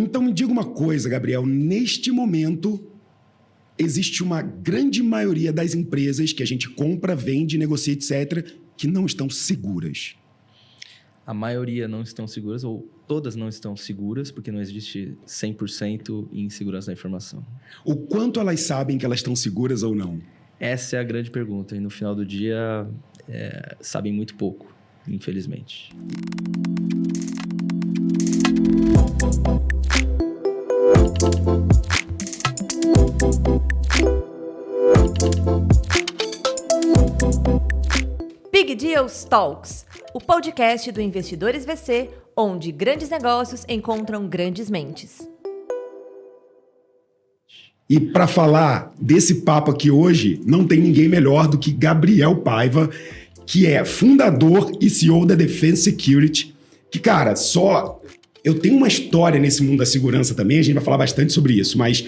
Então me diga uma coisa, Gabriel. Neste momento, existe uma grande maioria das empresas que a gente compra, vende, negocia, etc., que não estão seguras. A maioria não estão seguras, ou todas não estão seguras, porque não existe 100% em segurança da informação. O quanto elas sabem que elas estão seguras ou não? Essa é a grande pergunta. E no final do dia, sabem muito pouco, infelizmente. Big Deals Talks, o podcast do Investidores VC, onde grandes negócios encontram grandes mentes. E para falar desse papo aqui hoje, não tem ninguém melhor do que Gabriel Paiva, que é fundador e CEO da Defense Security, que, cara, eu tenho uma história nesse mundo da segurança também, a gente vai falar bastante sobre isso, mas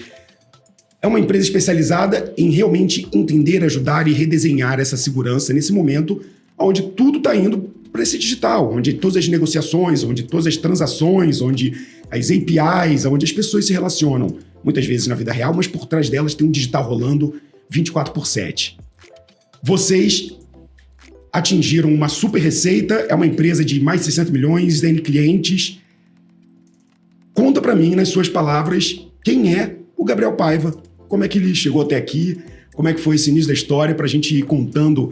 é uma empresa especializada em realmente entender, ajudar e redesenhar essa segurança nesse momento onde tudo está indo para esse digital, onde todas as negociações, onde todas as transações, onde as APIs, onde as pessoas se relacionam, muitas vezes na vida real, mas por trás delas tem um digital rolando 24/7. Vocês atingiram uma super receita, é uma empresa de mais de 60 milhões de clientes. Conta para mim, nas suas palavras, quem é o Gabriel Paiva, como é que ele chegou até aqui, como é que foi esse início da história, para a gente ir contando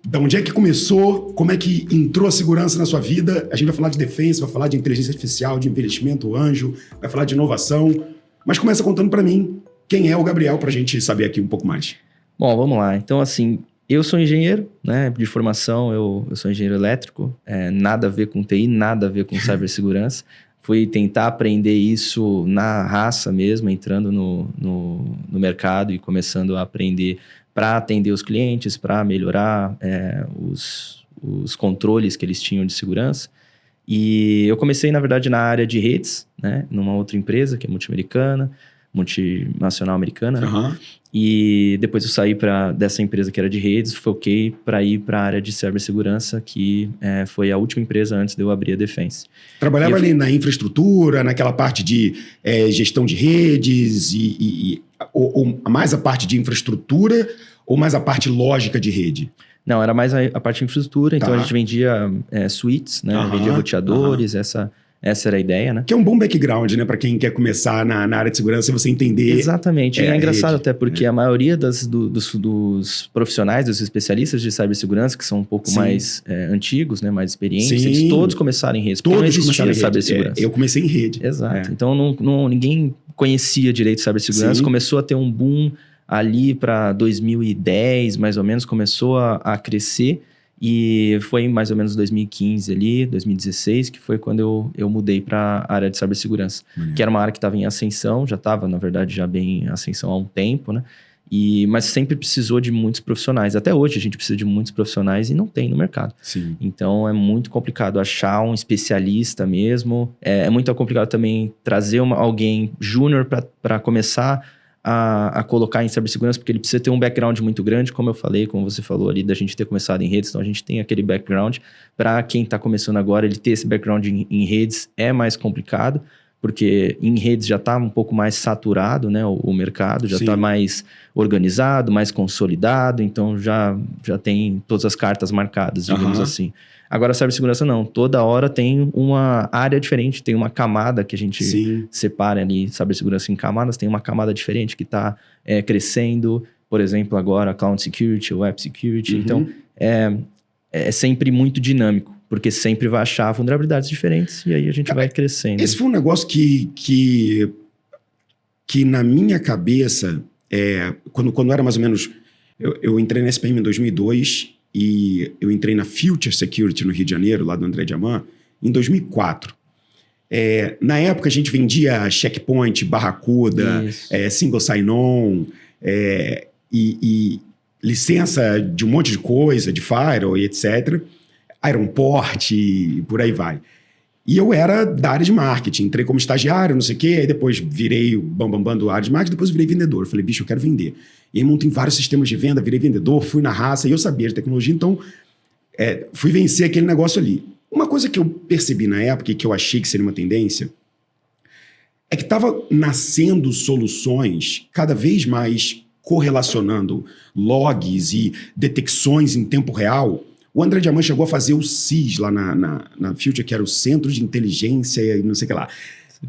de onde é que começou, como é que entrou a segurança na sua vida. A gente vai falar de defesa, vai falar de inteligência artificial, de envelhecimento anjo, vai falar de inovação. Mas começa contando para mim quem é o Gabriel, para a gente saber aqui um pouco mais. Bom, vamos lá. Então, assim, eu sou engenheiro, né? De formação, eu sou engenheiro elétrico. Nada a ver com TI, nada a ver com cibersegurança. Fui tentar aprender isso na raça mesmo, entrando no mercado e começando a aprender para atender os clientes, para melhorar os controles que eles tinham de segurança. E eu comecei, na verdade, na área de redes, né? Numa outra empresa que é multinacional americana. Uhum. Né? E depois eu saí dessa empresa que era de redes, foquei para ir para a área de cibersegurança, que foi a última empresa antes de eu abrir a Defense. Trabalhava ali na infraestrutura, naquela parte de gestão de redes, ou mais a parte de infraestrutura, ou mais a parte lógica de rede? Não, era mais a parte de infraestrutura, então Tá. a gente vendia suítes, né? Vendia roteadores, essa era a ideia, né? Que é um bom background, né? Para quem quer começar na área de segurança, você entender. Exatamente. É engraçado rede. até porque a maioria dos profissionais, dos especialistas de cibersegurança, que são um pouco Sim. mais antigos, né? Mais experientes, Sim. eles todos começaram em redes. Porque não Todos existia começaram em rede. cibersegurança. Eu comecei em rede. Exato. Então ninguém conhecia direito cibersegurança. Sim. Começou a ter um boom ali para 2010, mais ou menos, começou a crescer. E foi mais ou menos 2015 ali, 2016, que foi quando eu mudei para a área de cibersegurança. Que era uma área que estava em ascensão, já estava, na verdade, já bem em ascensão há um tempo, né? Mas sempre precisou de muitos profissionais. Até hoje a gente precisa de muitos profissionais e não tem no mercado. Sim. Então é muito complicado achar um especialista mesmo. É muito complicado também trazer alguém júnior para começar a colocar em cibersegurança, porque ele precisa ter um background muito grande, como eu falei, como você falou ali, da gente ter começado em redes. Então a gente tem aquele background. Para quem está começando agora, ele ter esse background em redes é mais complicado, porque em redes já está um pouco mais saturado, né? O mercado já está mais organizado, mais consolidado, então já tem todas as cartas marcadas, digamos assim. Agora, a cibersegurança não. Toda hora tem uma área diferente, tem uma camada que a gente separa ali, cibersegurança em camadas, tem uma camada diferente que está crescendo. Por exemplo, agora a Cloud Security, Web Security. Então, é sempre muito dinâmico, porque sempre vai achar vulnerabilidades diferentes e aí a gente vai crescendo. Esse foi um negócio que na minha cabeça, quando era mais ou menos... Eu entrei na SPM em 2002 e eu entrei na Future Security no Rio de Janeiro, lá do André Diamant, em 2004. Na época a gente vendia Checkpoint, Barracuda, Single Sign-On, e licença de um monte de coisa, de Firewall e etc. Ironport e por aí vai. E eu era da área de marketing, entrei como estagiário, não sei o quê, aí depois virei o bambambam da área de marketing, depois virei vendedor. Falei, bicho, eu quero vender. E aí montei vários sistemas de venda, virei vendedor, fui na raça, e eu sabia de tecnologia, então fui vencer aquele negócio ali. Uma coisa que eu percebi na época e que eu achei que seria uma tendência é que estava nascendo soluções cada vez mais correlacionando logs e detecções em tempo real. O André Diamant chegou a fazer o CIS lá na Future, que era o Centro de Inteligência e não sei o que lá,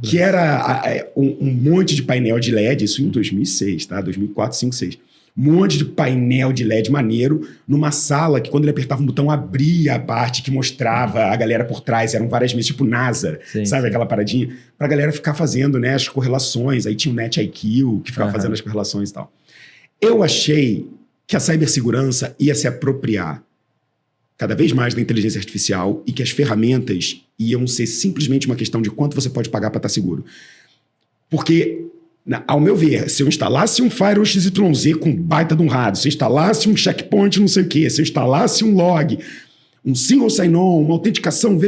que era um monte de painel de LED, isso em 2006, tá? 2004, 2005, 2006. Um monte de painel de LED maneiro numa sala que, quando ele apertava um botão, abria a parte que mostrava a galera por trás. Eram várias mesas, tipo NASA, sabe? Aquela paradinha. Pra galera ficar fazendo, né, as correlações. Aí tinha o NetIQ, que ficava fazendo as correlações e tal. Eu achei que a cibersegurança ia se apropriar cada vez mais da inteligência artificial e que as ferramentas iam ser simplesmente uma questão de quanto você pode pagar para estar seguro. Porque, ao meu ver, se eu instalasse um Firewall XYZ com baita de um rádio, se eu instalasse um checkpoint não sei o quê, se eu instalasse um log, um single sign-on, uma autenticação,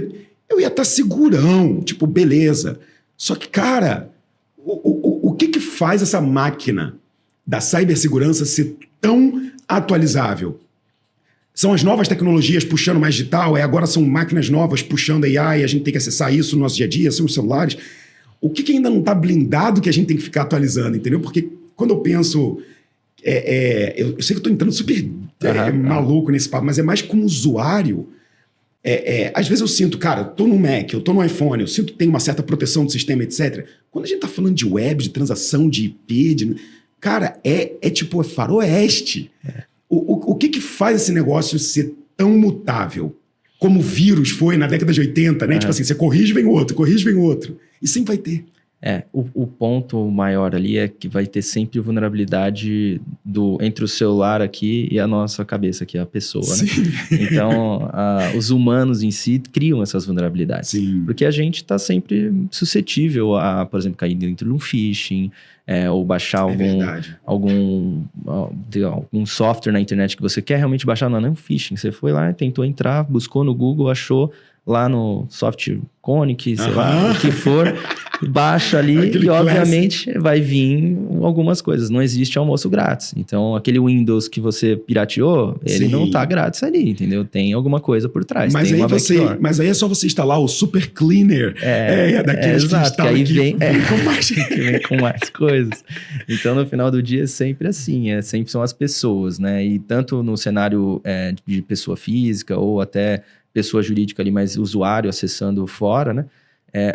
eu ia estar segurão, tipo, beleza. Só que, cara, o que faz essa máquina da cibersegurança ser tão atualizável? São as novas tecnologias puxando mais digital, agora são máquinas novas puxando AI, a gente tem que acessar isso no nosso dia a dia, são os celulares. O que ainda não está blindado que a gente tem que ficar atualizando, entendeu? Porque quando eu penso... eu sei que eu estou entrando super maluco nesse papo, mas é mais como usuário. Às vezes eu sinto, cara, eu estou no Mac, eu estou no iPhone, eu sinto que tem uma certa proteção do sistema, etc. Quando a gente está falando de web, de transação, de IP, cara, tipo faroeste. O que faz esse negócio ser tão mutável? Como o vírus foi na década de 80, né? Tipo assim, você corrige, vem outro. E sempre vai ter. O ponto maior ali é que vai ter sempre vulnerabilidade entre o celular aqui e a nossa cabeça aqui, a pessoa, né? Então, os humanos em si criam essas vulnerabilidades. Sim. Porque a gente está sempre suscetível a, por exemplo, cair dentro de um phishing, ou baixar algum software na internet que você quer realmente baixar. Não é um phishing. Você foi lá, tentou entrar, buscou no Google, achou lá no SoftConic, sei lá, o que for, baixa ali e obviamente vai vir algumas coisas. Não existe almoço grátis. Então, aquele Windows que você pirateou, ele não tá grátis ali, entendeu? Tem alguma coisa por trás. Mas aí é só você instalar o Super Cleaner. Daqueles que instalam que aí vem com mais. que vem com mais coisas. Então, no final do dia, é sempre assim. Sempre são as pessoas, né? E tanto no cenário de pessoa física ou até pessoa jurídica ali, mas usuário acessando fora, né?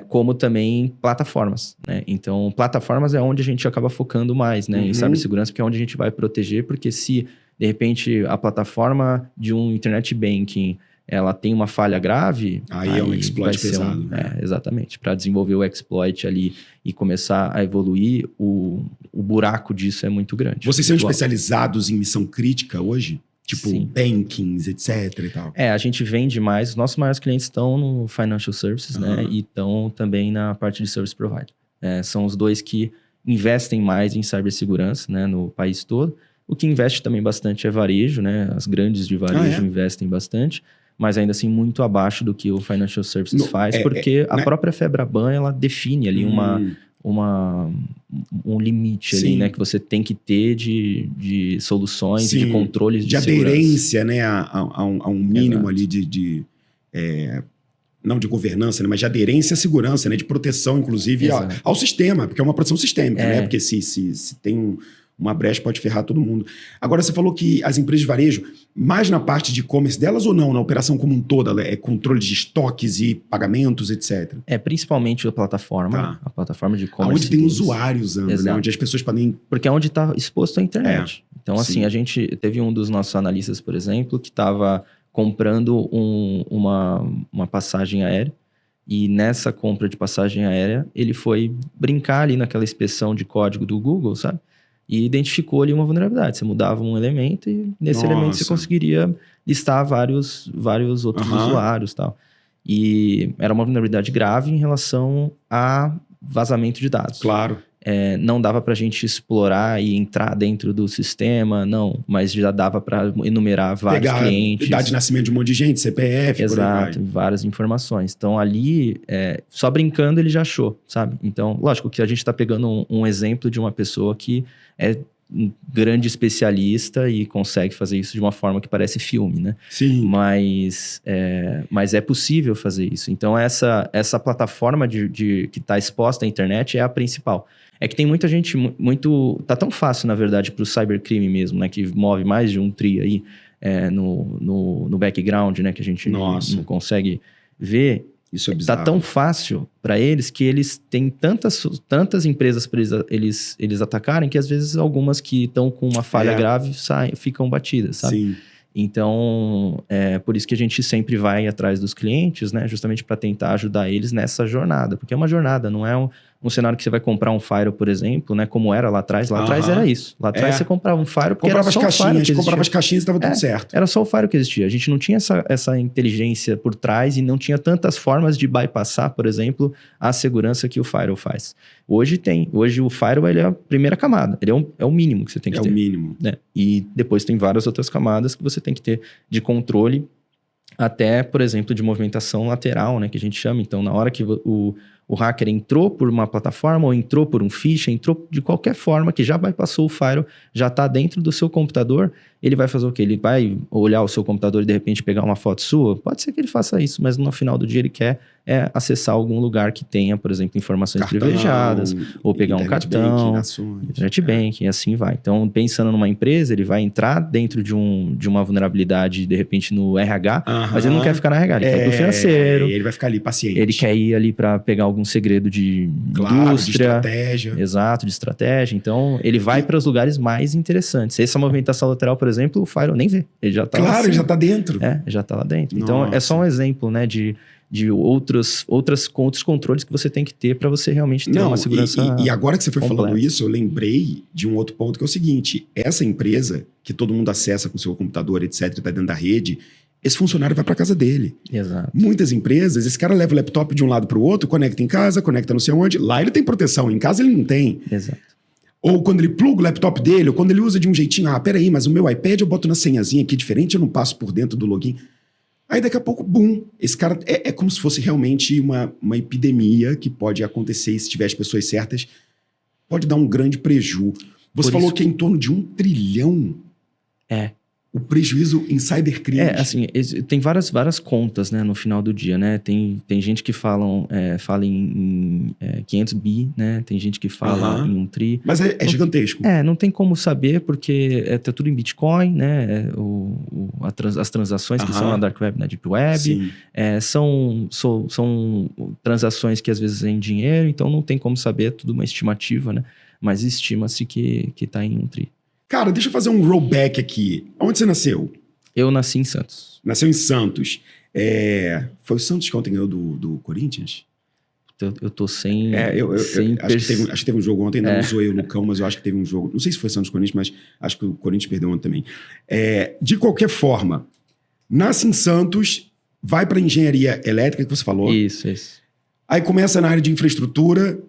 Como também plataformas, né? Então, plataformas é onde a gente acaba focando mais, né? Em cibersegurança, porque é onde a gente vai proteger, porque se, de repente, a plataforma de um internet banking, ela tem uma falha grave... Aí é um exploit pesado. Exatamente. Para desenvolver o exploit ali e começar a evoluir, o buraco disso é muito grande. Vocês são especializados em missão crítica hoje? Tipo, Sim. bankings, etc e tal. A gente vende mais. Os nossos maiores clientes estão no Financial Services, né? E estão também na parte de Service Provider. São os dois que investem mais em cibersegurança, né? No país todo. O que investe também bastante é varejo, né? As grandes de varejo investem bastante. Mas ainda assim, muito abaixo do que o Financial Services faz. Porque a própria Febraban, ela define ali um limite ali, né? Que você tem que ter de soluções e de controles de segurança. Aderência, né? A um mínimo ali não de governança, né? Mas de aderência à segurança, né? De proteção, inclusive, ao sistema. Porque é uma proteção sistêmica, né? Porque se tem uma brecha, pode ferrar todo mundo. Agora, você falou que as empresas de varejo, mais na parte de e-commerce delas ou não? Na operação como um todo? Controle de estoques e pagamentos, etc. Principalmente a plataforma. Né? A plataforma de e-commerce. Onde tem usuários usando, né? Onde as pessoas podem... Porque é onde está exposto à internet. Então, assim, a gente teve um dos nossos analistas, por exemplo, que estava comprando uma passagem aérea. E nessa compra de passagem aérea, ele foi brincar ali naquela inspeção de código do Google, sabe? E identificou ali uma vulnerabilidade. Você mudava um elemento e nesse elemento você conseguiria listar vários outros usuários e tal. E era uma vulnerabilidade grave em relação a vazamento de dados. Claro. Não dava para a gente explorar e entrar dentro do sistema, não. Mas já dava para enumerar vários clientes. Idade de nascimento de um monte de gente, CPF, exato, várias informações. Então, ali, só brincando, ele já achou, sabe? Então, lógico que a gente está pegando um exemplo de uma pessoa que é um grande especialista e consegue fazer isso de uma forma que parece filme, né? Sim. Mas é possível fazer isso. Então, essa plataforma que está exposta à internet é a principal. É que tem muita gente tá tão fácil, na verdade, para o cybercrime mesmo, né? Que move mais de um tri aí no background, né? Que a gente não consegue ver. Isso é bizarro. Tá tão fácil para eles que eles têm tantas empresas para eles atacarem que às vezes algumas que estão com uma falha grave ficam batidas, sabe? Sim. Então, por isso que a gente sempre vai atrás dos clientes, né? Justamente para tentar ajudar eles nessa jornada. Porque é uma jornada, não é um cenário que você vai comprar um Firewall, por exemplo, né? Como era lá atrás. Lá atrás era isso. Lá atrás você comprava um Firewall porque era só o Firewall que existia. Comprava as caixinhas e estava tudo certo. Era só o Firewall que existia. A gente não tinha essa inteligência por trás e não tinha tantas formas de bypassar, por exemplo, a segurança que o Firewall faz. Hoje tem. Hoje o Firewall ele é a primeira camada. Ele é o mínimo que você tem que ter. É o mínimo. Né? E depois tem várias outras camadas que você tem que ter de controle, até, por exemplo, de movimentação lateral, né? Que a gente chama. Então, na hora que o hacker entrou por uma plataforma ou entrou por um ficha, entrou de qualquer forma que já bypassou o firewall, já está dentro do seu computador, ele vai fazer o quê? Ele vai olhar o seu computador e de repente pegar uma foto sua? Pode ser que ele faça isso, mas no final do dia ele quer acessar algum lugar que tenha, por exemplo, informações privilegiadas, ou pegar um cartão, internet banking, e assim vai. Então, pensando numa empresa, ele vai entrar dentro de uma vulnerabilidade, de repente, no RH, mas ele não quer ficar na RH, ele quer ir pro financeiro. Ele vai ficar ali paciente. Ele quer ir ali para pegar algum segredo de indústria. De estratégia. Exato, de estratégia. Então, ele vai para os lugares mais interessantes. Essa movimentação lateral, por exemplo, o Firewall nem vê. Ele já tá lá. Claro, ele já tá dentro. Já tá lá dentro. Então, é só um exemplo, né, de outros controles que você tem que ter para você realmente ter uma segurança e agora que você foi completa. Falando isso, eu lembrei de um outro ponto que é o seguinte. Essa empresa, que todo mundo acessa com o seu computador, etc., está dentro da rede, esse funcionário vai para casa dele. Exato. Muitas empresas, esse cara leva o laptop de um lado para o outro, conecta em casa, conecta não sei onde. Lá ele tem proteção, em casa ele não tem. Exato. Ou quando ele pluga o laptop dele, ou quando ele usa de um jeitinho, peraí, mas o meu iPad eu boto na senhazinha aqui diferente, eu não passo por dentro do login. Aí daqui a pouco, bum, esse cara é como se fosse realmente uma epidemia que pode acontecer e se tiver as pessoas certas, pode dar um grande prejuízo. Você falou que é em torno de 1 trilhão. O prejuízo em cybercrimes. Assim, tem várias contas, né, no final do dia, né? Tem gente que fala em 500 bi, né? Tem gente que fala em 1 tri. Mas é gigantesco. Não tem como saber, porque tá tudo em Bitcoin, né? As transações que são na Dark Web, na Deep Web. São transações que às vezes é em dinheiro, então não tem como saber, é tudo uma estimativa, né? Mas estima-se que tá em 1 tri. Cara, deixa eu fazer um rollback aqui. Onde você nasceu? Eu nasci em Santos. Nasceu em Santos. Foi o Santos que ontem ganhou do Corinthians? Eu tô sem... acho que teve um jogo ontem, não zoei o Lucão, mas eu acho que teve um jogo. Não sei se foi Santos Corinthians, mas acho que o Corinthians perdeu ontem também. De qualquer forma, nasce em Santos, vai para engenharia elétrica, que você falou. Isso. Aí começa na área de infraestrutura.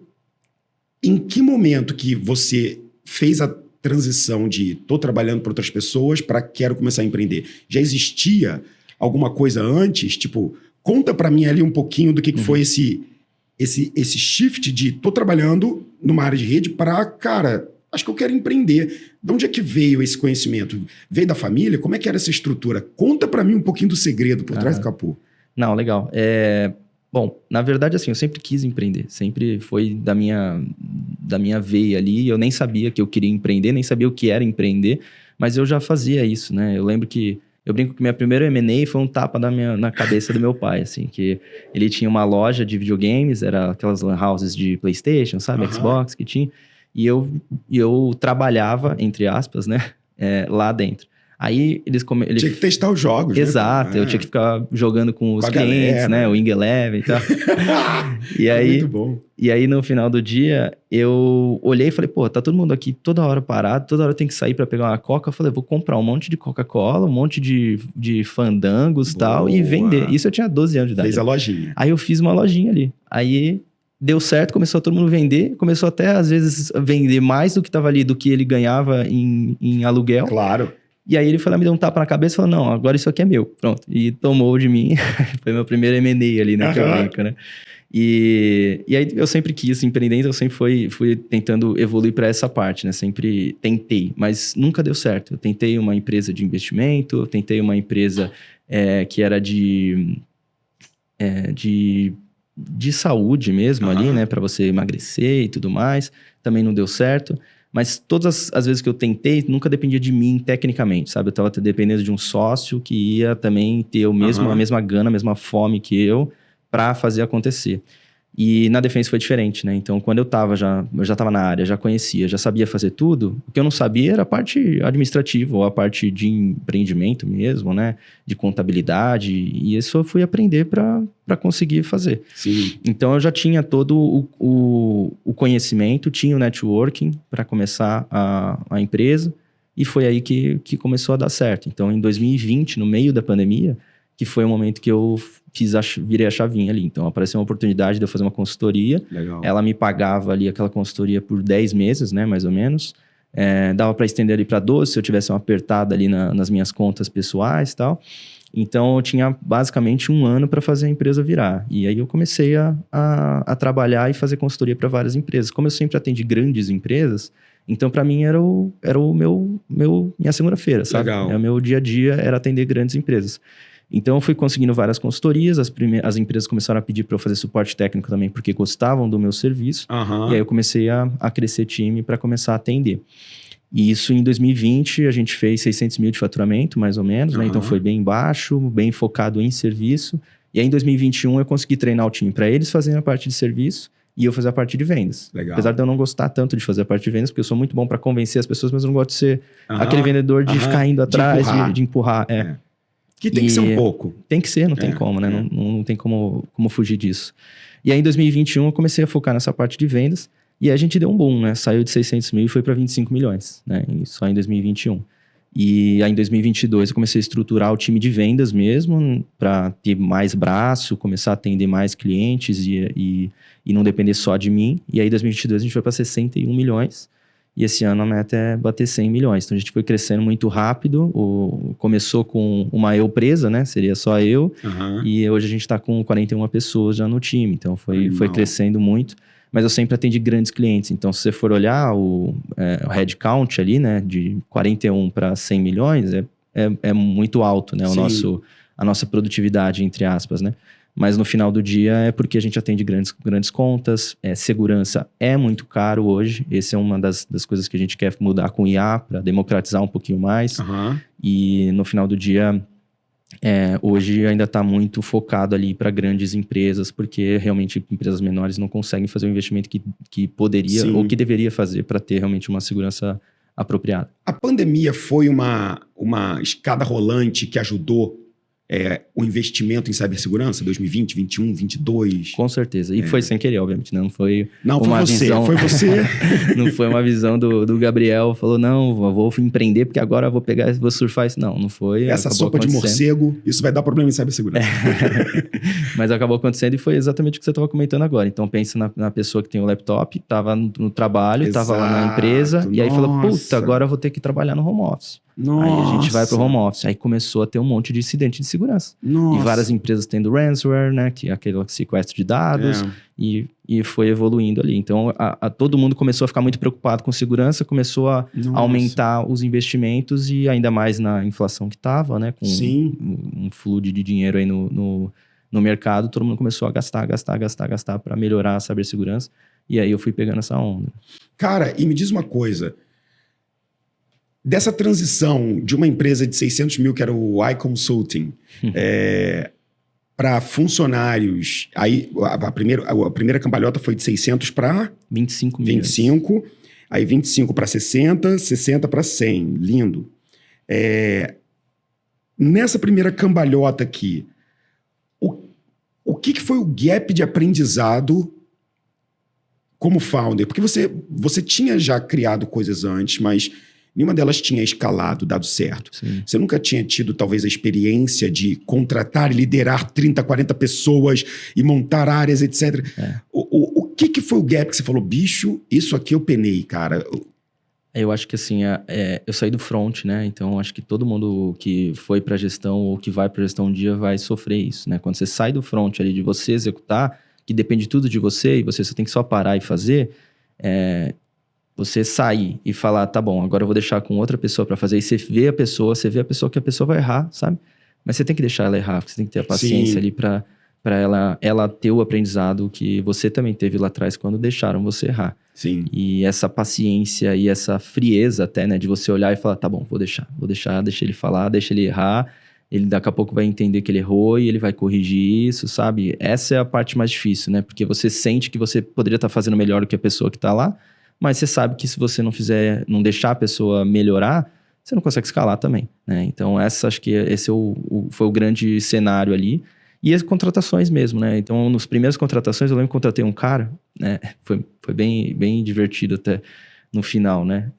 Em que momento que você fez a transição de tô trabalhando para outras pessoas para quero começar a empreender? Já existia alguma coisa antes? Tipo, conta para mim ali um pouquinho do que foi esse shift de tô trabalhando numa área de rede para, cara, acho que eu quero empreender. De onde é que veio esse conhecimento? Veio da família? Como é que era essa estrutura? Conta para mim um pouquinho do segredo por trás do capô. Não, legal. Bom, na verdade, assim, eu sempre quis empreender. Sempre foi da minha veia ali. Eu nem sabia que eu queria empreender, nem sabia o que era empreender, mas eu já fazia isso, né? Eu lembro que... Eu brinco que minha primeira M&A foi um tapa na cabeça do meu pai, assim, que ele tinha uma loja de videogames, era aquelas lan houses de PlayStation, sabe? Xbox que tinha. E eu trabalhava, entre aspas, né? Lá dentro. Aí eles tinha que testar os jogos, exato, né? Eu tinha que ficar jogando com os clientes, né? O Wing Eleven e tal. E aí, muito bom. E aí, no final do dia, eu olhei e falei, pô, tá todo mundo aqui toda hora parado, toda hora tem que sair pra pegar uma Coca. Eu falei, vou comprar um monte de Coca-Cola, um monte de fandangos e tal, e vender. Isso eu tinha 12 anos de idade. Fez a lojinha. Aí eu fiz uma lojinha ali. Aí deu certo, começou todo mundo vender, começou até, às vezes, a vender mais do que tava ali, do que ele ganhava em aluguel. Claro. E aí ele foi lá, me deu um tapa na cabeça e falou, não, agora isso aqui é meu. Pronto. E tomou de mim. Foi meu primeiro M&A ali, né? Que eu brinco, né? E aí eu sempre quis empreender, então eu sempre fui tentando evoluir para essa parte, né? Sempre tentei, mas nunca deu certo. Eu tentei uma empresa de investimento, eu tentei uma empresa que era de saúde mesmo ali, né? Para você emagrecer e tudo mais. Também não deu certo. Mas todas as vezes que eu tentei, nunca dependia de mim tecnicamente, sabe? Eu estava dependendo de um sócio que ia também ter a mesma gana, a mesma fome que eu para fazer acontecer. E na Defense foi diferente, né? Então, quando eu já estava na área, já conhecia, já sabia fazer tudo, o que eu não sabia era a parte administrativa ou a parte de empreendimento mesmo, né? De contabilidade, e isso eu fui aprender para conseguir fazer. Sim. Então, eu já tinha todo o conhecimento, tinha o networking para começar a empresa, e foi aí que começou a dar certo. Então, em 2020, no meio da pandemia, que foi o momento que eu virei a chavinha ali. Então, apareceu uma oportunidade de eu fazer uma consultoria. Legal. Ela me pagava ali aquela consultoria por 10 meses, né, mais ou menos. Dava para estender ali para 12, se eu tivesse uma apertada ali nas minhas contas pessoais e tal. Então, eu tinha basicamente 1 ano para fazer a empresa virar. E aí eu comecei a trabalhar e fazer consultoria para várias empresas. Como eu sempre atendi grandes empresas, então para mim era minha segunda-feira, sabe? Legal. O meu dia a dia era atender grandes empresas. Então, eu fui conseguindo várias consultorias, as empresas começaram a pedir para eu fazer suporte técnico também, porque gostavam do meu serviço. E aí eu comecei a crescer time para começar a atender. E isso em 2020, a gente fez 600 mil de faturamento, mais ou menos, né? Então, foi bem baixo, bem focado em serviço. E aí, em 2021, eu consegui treinar o time para eles fazerem a parte de serviço e eu fazer a parte de vendas. Legal. Apesar de eu não gostar tanto de fazer a parte de vendas, porque eu sou muito bom para convencer as pessoas, mas eu não gosto de ser aquele vendedor de ficar indo atrás, de empurrar. Que tem que ser um pouco. Tem que ser, não tem como, né? Não tem como fugir disso. E aí, em 2021, eu comecei a focar nessa parte de vendas. E aí, a gente deu um boom, né? Saiu de 600 mil e foi para 25 milhões, né? Só em 2021. E aí, em 2022, eu comecei a estruturar o time de vendas mesmo, para ter mais braço, começar a atender mais clientes e não depender só de mim. E aí, em 2022, a gente foi para 61 milhões. E esse ano a meta é bater 100 milhões. Então, a gente foi crescendo muito rápido. Começou com uma eu presa, né? Seria só eu. E hoje a gente está com 41 pessoas já no time. Então, foi crescendo muito. Mas eu sempre atendi grandes clientes. Então, se você for olhar o headcount ali, né? De 41 para 100 milhões, é muito alto, né? A nossa produtividade, entre aspas, né? Mas no final do dia é porque a gente atende grandes contas. Segurança é muito caro hoje. Essa é uma das coisas que a gente quer mudar com o IA para democratizar um pouquinho mais. E no final do dia, hoje ainda está muito focado ali para grandes empresas, porque realmente empresas menores não conseguem fazer o investimento que poderia ou que deveria fazer para ter realmente uma segurança apropriada. A pandemia foi uma escada rolante que ajudou o investimento em cibersegurança, 2020, 2021, 2022? Com certeza. E foi sem querer, obviamente. Não foi visão... Foi você. Não foi uma visão do Gabriel. Falou, não, eu vou empreender porque agora eu vou pegar, vou surfar isso. Não foi. Essa sopa de morcego, isso vai dar problema em cibersegurança. Mas acabou acontecendo e foi exatamente o que você estava comentando agora. Então, pensa na pessoa que tem o laptop, estava no trabalho, estava lá na empresa, e aí falou, puta, agora eu vou ter que trabalhar no home office. Aí a gente vai pro home office. Aí começou a ter um monte de incidente de segurança. E várias empresas tendo ransomware, né? Que é aquele sequestro de dados. E foi evoluindo ali. Então, todo mundo começou a ficar muito preocupado com segurança. Começou a aumentar os investimentos. E ainda mais na inflação que estava, né? Com um fluxo de dinheiro aí no mercado. Todo mundo começou a gastar para melhorar a cibersegurança. E aí eu fui pegando essa onda. Cara, e me diz uma coisa. Dessa transição de uma empresa de 600 mil, que era o iConsulting, para funcionários, aí a primeira cambalhota foi de 600 para 25 milhões. 25, aí 25 para 60, 60 para 100. Lindo. Nessa primeira cambalhota aqui, o que foi o gap de aprendizado como founder? Porque você tinha já criado coisas antes, mas nenhuma delas tinha escalado, dado certo. Sim. Você nunca tinha tido, talvez, a experiência de contratar e liderar 30, 40 pessoas e montar áreas, etc. O que foi o gap que você falou? Bicho, isso aqui eu penei, cara. Eu acho que assim, eu saí do front, né? Então, acho que todo mundo que foi para gestão ou que vai para gestão um dia vai sofrer isso, né? Quando você sai do front ali de você executar, que depende tudo de você e você só tem que só parar e fazer, você sair e falar, tá bom, agora eu vou deixar com outra pessoa para fazer, e você vê a pessoa que a pessoa vai errar, sabe? Mas você tem que deixar ela errar, porque você tem que ter a paciência ali para ela ter o aprendizado que você também teve lá atrás quando deixaram você errar. Sim. E essa paciência e essa frieza até, né, de você olhar e falar, tá bom, deixa ele falar, deixa ele errar, ele daqui a pouco vai entender que ele errou e ele vai corrigir isso, sabe? Essa é a parte mais difícil, né? Porque você sente que você poderia estar fazendo melhor do que a pessoa que tá lá, mas você sabe que se você não deixar a pessoa melhorar, você não consegue escalar também, né? Então, acho que esse foi o grande cenário ali. E as contratações mesmo, né? Então, nas primeiras contratações, eu lembro que contratei um cara, né? Foi bem, bem divertido até no final, né?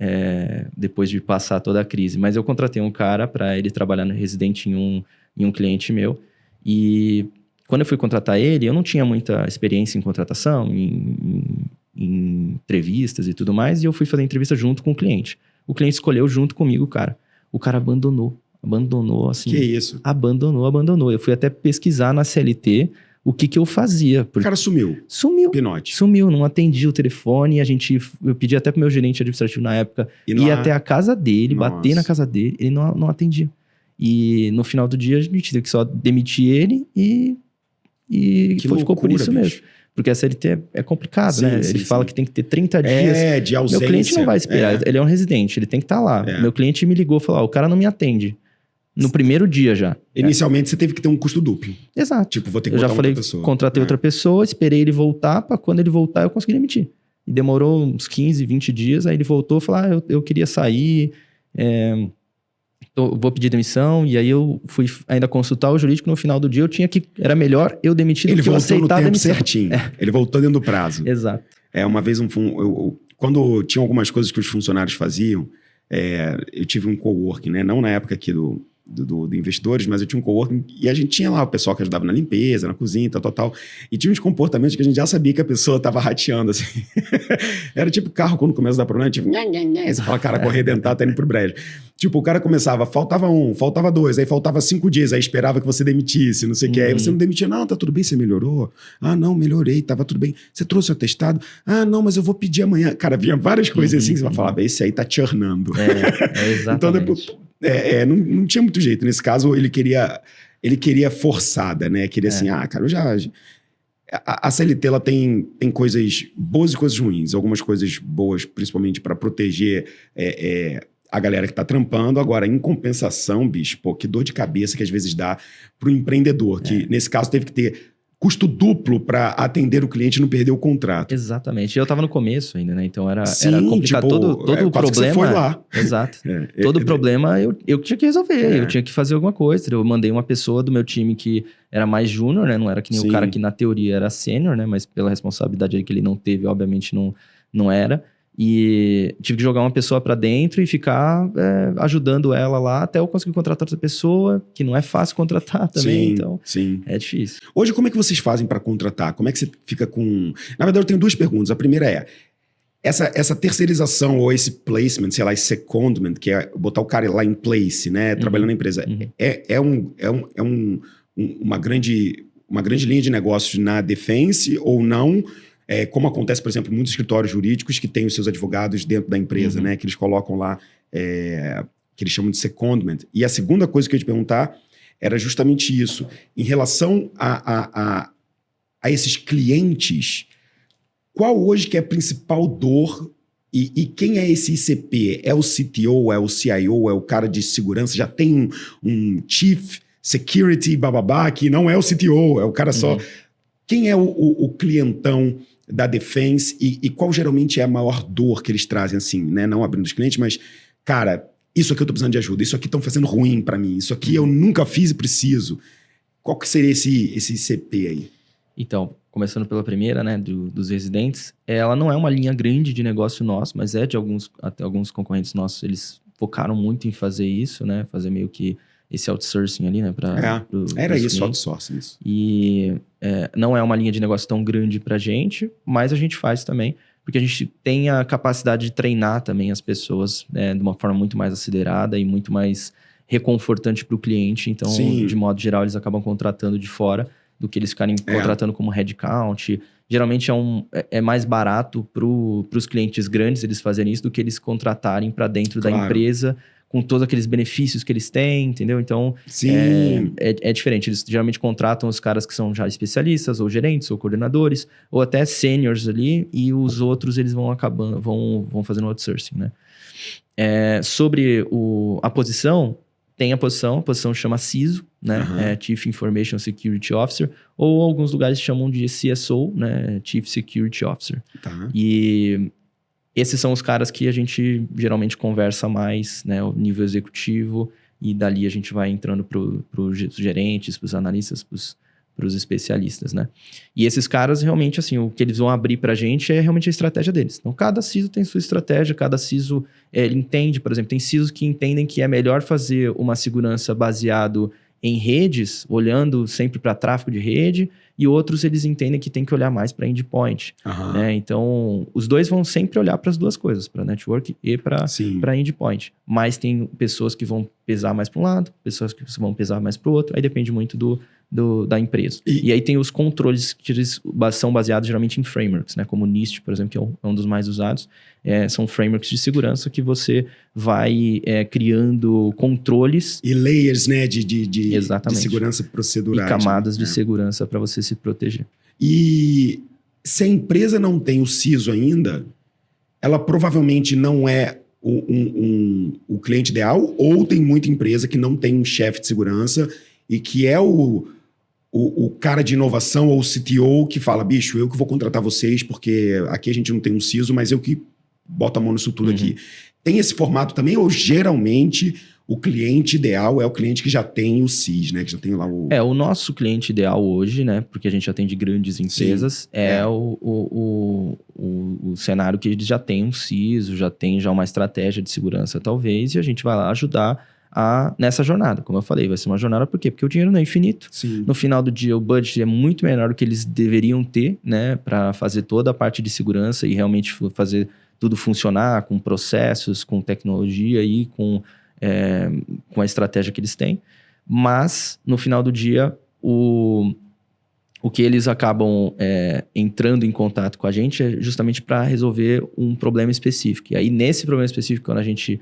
Depois de passar toda a crise. Mas eu contratei um cara para ele trabalhar no residente em um cliente meu. E quando eu fui contratar ele, eu não tinha muita experiência em contratação, em entrevistas e tudo mais, e eu fui fazer entrevista junto com o cliente. O cliente escolheu junto comigo, cara. O cara abandonou, assim. Que isso? Abandonou. Eu fui até pesquisar na CLT o que eu fazia. O cara sumiu. Sumiu. Pinote. Sumiu, não atendi o telefone, eu pedi até pro meu gerente administrativo na época, ir até a casa dele, bater na casa dele, ele não atendia. E no final do dia, a gente teve que só demitir ele e ficou por isso bicho. Mesmo. Porque a CLT é complicado, né? Ele fala que tem que ter 30 dias. De ausência. Meu cliente não vai esperar, ele é um residente, ele tem que estar lá. Meu cliente me ligou e falou, o cara não me atende. No primeiro dia já. Inicialmente você teve que ter um custo duplo. Exato. Tipo, vou ter que botar outra pessoa. Contratei outra pessoa, esperei ele voltar, para quando ele voltar eu consegui demitir. E demorou uns 15, 20 dias, aí ele voltou e falou, eu queria sair, vou pedir demissão, e aí eu fui ainda consultar o jurídico. No final do dia era melhor eu demitir do que eu aceitar a demissão. Certinho. Ele voltou dentro do prazo. Exato. Uma vez quando tinha algumas coisas que os funcionários faziam, eu tive um coworking, né? Não na época aqui do investidores, mas eu tinha um coworking e a gente tinha lá o pessoal que ajudava na limpeza, na cozinha, tal. E tinha uns comportamentos que a gente já sabia que a pessoa tava rateando, assim. Era tipo carro quando começa a dar problema, tipo, você fala, cara, correr dentado, tá indo pro brejo. Tipo, o cara começava, faltava 1, faltava 2, aí faltava 5 dias, aí esperava que você demitisse, não sei o que. Aí você não demitia, não, tá tudo bem, você melhorou? Ah, não, melhorei, tava tudo bem. Você trouxe o atestado? Ah, não, mas eu vou pedir amanhã. Cara, vinha várias coisas assim que você vai falar, esse aí tá churnando. Exatamente. Então, depois, não tinha muito jeito. Nesse caso, ele queria forçada, né? Queria assim, cara, eu já... A CLT, ela tem coisas boas e coisas ruins. Algumas coisas boas, principalmente para proteger a galera que tá trampando. Agora, em compensação, bicho, que dor de cabeça que às vezes dá pro empreendedor, que nesse caso teve que ter custo duplo para atender o cliente e não perder o contrato. Exatamente. Eu tava no começo ainda, né? Então era complicado. Tipo, todo o problema... Você foi lá. Exato. Todo problema eu tinha que resolver. Eu tinha que fazer alguma coisa. Eu mandei uma pessoa do meu time que era mais júnior, né? Não era que nem o cara que na teoria era sênior, né? Mas pela responsabilidade que ele não teve, obviamente não era. E tive que jogar uma pessoa para dentro e ficar ajudando ela lá até eu conseguir contratar outra pessoa, que não é fácil contratar também, então é difícil. Hoje, como é que vocês fazem para contratar? Como é que você fica com... Na verdade, eu tenho 2 perguntas. A primeira essa terceirização ou esse placement, sei lá, esse secondment, que é botar o cara lá em place, né, trabalhando na empresa, uma grande linha de negócios na defense ou não? Como acontece, por exemplo, em muitos escritórios jurídicos que têm os seus advogados dentro da empresa, né? Que eles colocam lá, que eles chamam de secondment. E a segunda coisa que eu ia te perguntar era justamente isso. Em relação a esses clientes, qual hoje que é a principal dor e quem é esse ICP? É o CTO, é o CIO, é o cara de segurança? Já tem um Chief Security, bababá, que não é o CTO, é o cara só... Quem é o clientão da Defense e qual geralmente é a maior dor que eles trazem, assim, né? Não abrindo os clientes, mas, cara, isso aqui eu tô precisando de ajuda, isso aqui estão fazendo ruim para mim, isso aqui eu nunca fiz e preciso. Qual que seria esse ICP aí? Então, começando pela primeira, né, dos residentes, ela não é uma linha grande de negócio nosso, mas até alguns concorrentes nossos, eles focaram muito em fazer isso, né? Fazer meio que esse outsourcing ali, né? Era isso, outsourcing. Isso. E não é uma linha de negócio tão grande pra gente, mas a gente faz também, porque a gente tem a capacidade de treinar também as pessoas de uma forma muito mais acelerada e muito mais reconfortante pro cliente. Então, de modo geral, eles acabam contratando de fora do que eles ficarem contratando como headcount. Geralmente é mais barato para os clientes grandes eles fazerem isso do que eles contratarem para dentro da empresa com todos aqueles benefícios que eles têm, entendeu? Então, é diferente. Eles geralmente contratam os caras que são já especialistas, ou gerentes, ou coordenadores, ou até seniors ali, e os outros eles vão acabando, vão fazendo outsourcing, né? Sobre a posição, tem a posição chama CISO, né? Chief Information Security Officer, ou alguns lugares chamam de CSO, né? Chief Security Officer. Tá. E esses são os caras que a gente geralmente conversa mais, né? O nível executivo, e dali a gente vai entrando para os gerentes, para os analistas, para os especialistas, né? E esses caras, realmente, assim, o que eles vão abrir para a gente é realmente a estratégia deles. Então, cada CISO tem sua estratégia, cada CISO ele entende, por exemplo, tem CISOs que entendem que é melhor fazer uma segurança baseado em redes, olhando sempre para tráfego de rede, e outros eles entendem que tem que olhar mais para endpoint. Né? Então, os dois vão sempre olhar para as duas coisas, para network e para endpoint. Mas tem pessoas que vão pesar mais para um lado, pessoas que vão pesar mais para o outro, aí depende muito da empresa. E aí tem os controles que eles são baseados geralmente em frameworks, né? Como o NIST, por exemplo, que é um dos mais usados. São frameworks de segurança que você vai criando controles. E layers, né? De segurança procedural. E camadas de segurança para você se proteger. E se a empresa não tem o CISO ainda, ela provavelmente não é o cliente ideal, ou tem muita empresa que não tem um chefe de segurança e que é o cara de inovação ou o CTO que fala, bicho, eu que vou contratar vocês porque aqui a gente não tem um CISO, mas eu que boto a mão nisso tudo aqui. Tem esse formato também, ou geralmente o cliente ideal é o cliente que já tem o CIS, né? Que já tem lá o... o nosso cliente ideal hoje, né? Porque a gente atende grandes empresas, o cenário que eles já têm um CISO, já tem uma estratégia de segurança, talvez, e a gente vai lá ajudar nessa jornada. Como eu falei, vai ser uma jornada por quê? Porque o dinheiro não é infinito. Sim. No final do dia, o budget é muito menor do que eles deveriam ter, né? Para fazer toda a parte de segurança e realmente fazer tudo funcionar com processos, com tecnologia e com a estratégia que eles têm. Mas, no final do dia, o que eles acabam entrando em contato com a gente é justamente para resolver um problema específico. E aí, nesse problema específico, quando a gente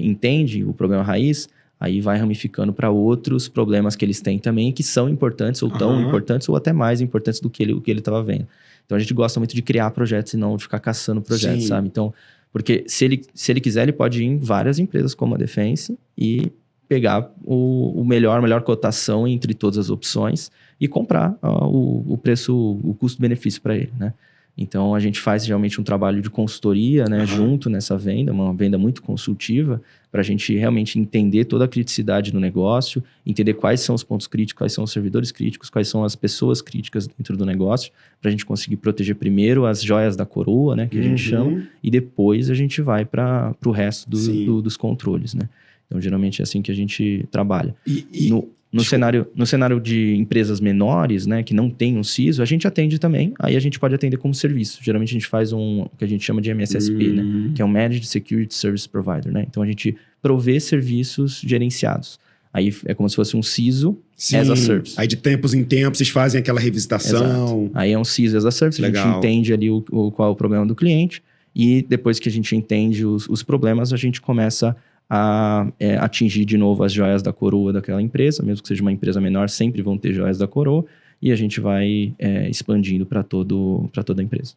entende o problema raiz, aí vai ramificando para outros problemas que eles têm também, que são importantes, ou tão importantes, ou até mais importantes do que ele estava vendo. Então, a gente gosta muito de criar projetos e não de ficar caçando projetos, sabe? Então, porque se ele quiser, ele pode ir em várias empresas como a Defense e pegar a melhor cotação entre todas as opções e comprar o preço, o custo-benefício para ele, né? Então, a gente faz realmente um trabalho de consultoria, né, junto nessa venda, uma venda muito consultiva, para a gente realmente entender toda a criticidade do negócio, entender quais são os pontos críticos, quais são os servidores críticos, quais são as pessoas críticas dentro do negócio, para a gente conseguir proteger primeiro as joias da coroa, né, que a gente chama, e depois a gente vai para o resto dos controles, né. Então, geralmente é assim que a gente trabalha. No cenário de empresas menores, né, que não tem um CISO, a gente atende também, aí a gente pode atender como serviço. Geralmente a gente faz o que a gente chama de MSSP, né, que é um Managed Security Service Provider, né? Então a gente provê serviços gerenciados. Aí é como se fosse um CISO as a Service. Aí de tempos em tempos vocês fazem aquela revisitação. Exato. Aí é um CISO as a Service, Legal. A gente entende ali qual é o problema do cliente, e depois que a gente entende os problemas, a gente começa a atingir de novo as joias da coroa daquela empresa, mesmo que seja uma empresa menor, sempre vão ter joias da coroa, e a gente vai expandindo para toda a empresa.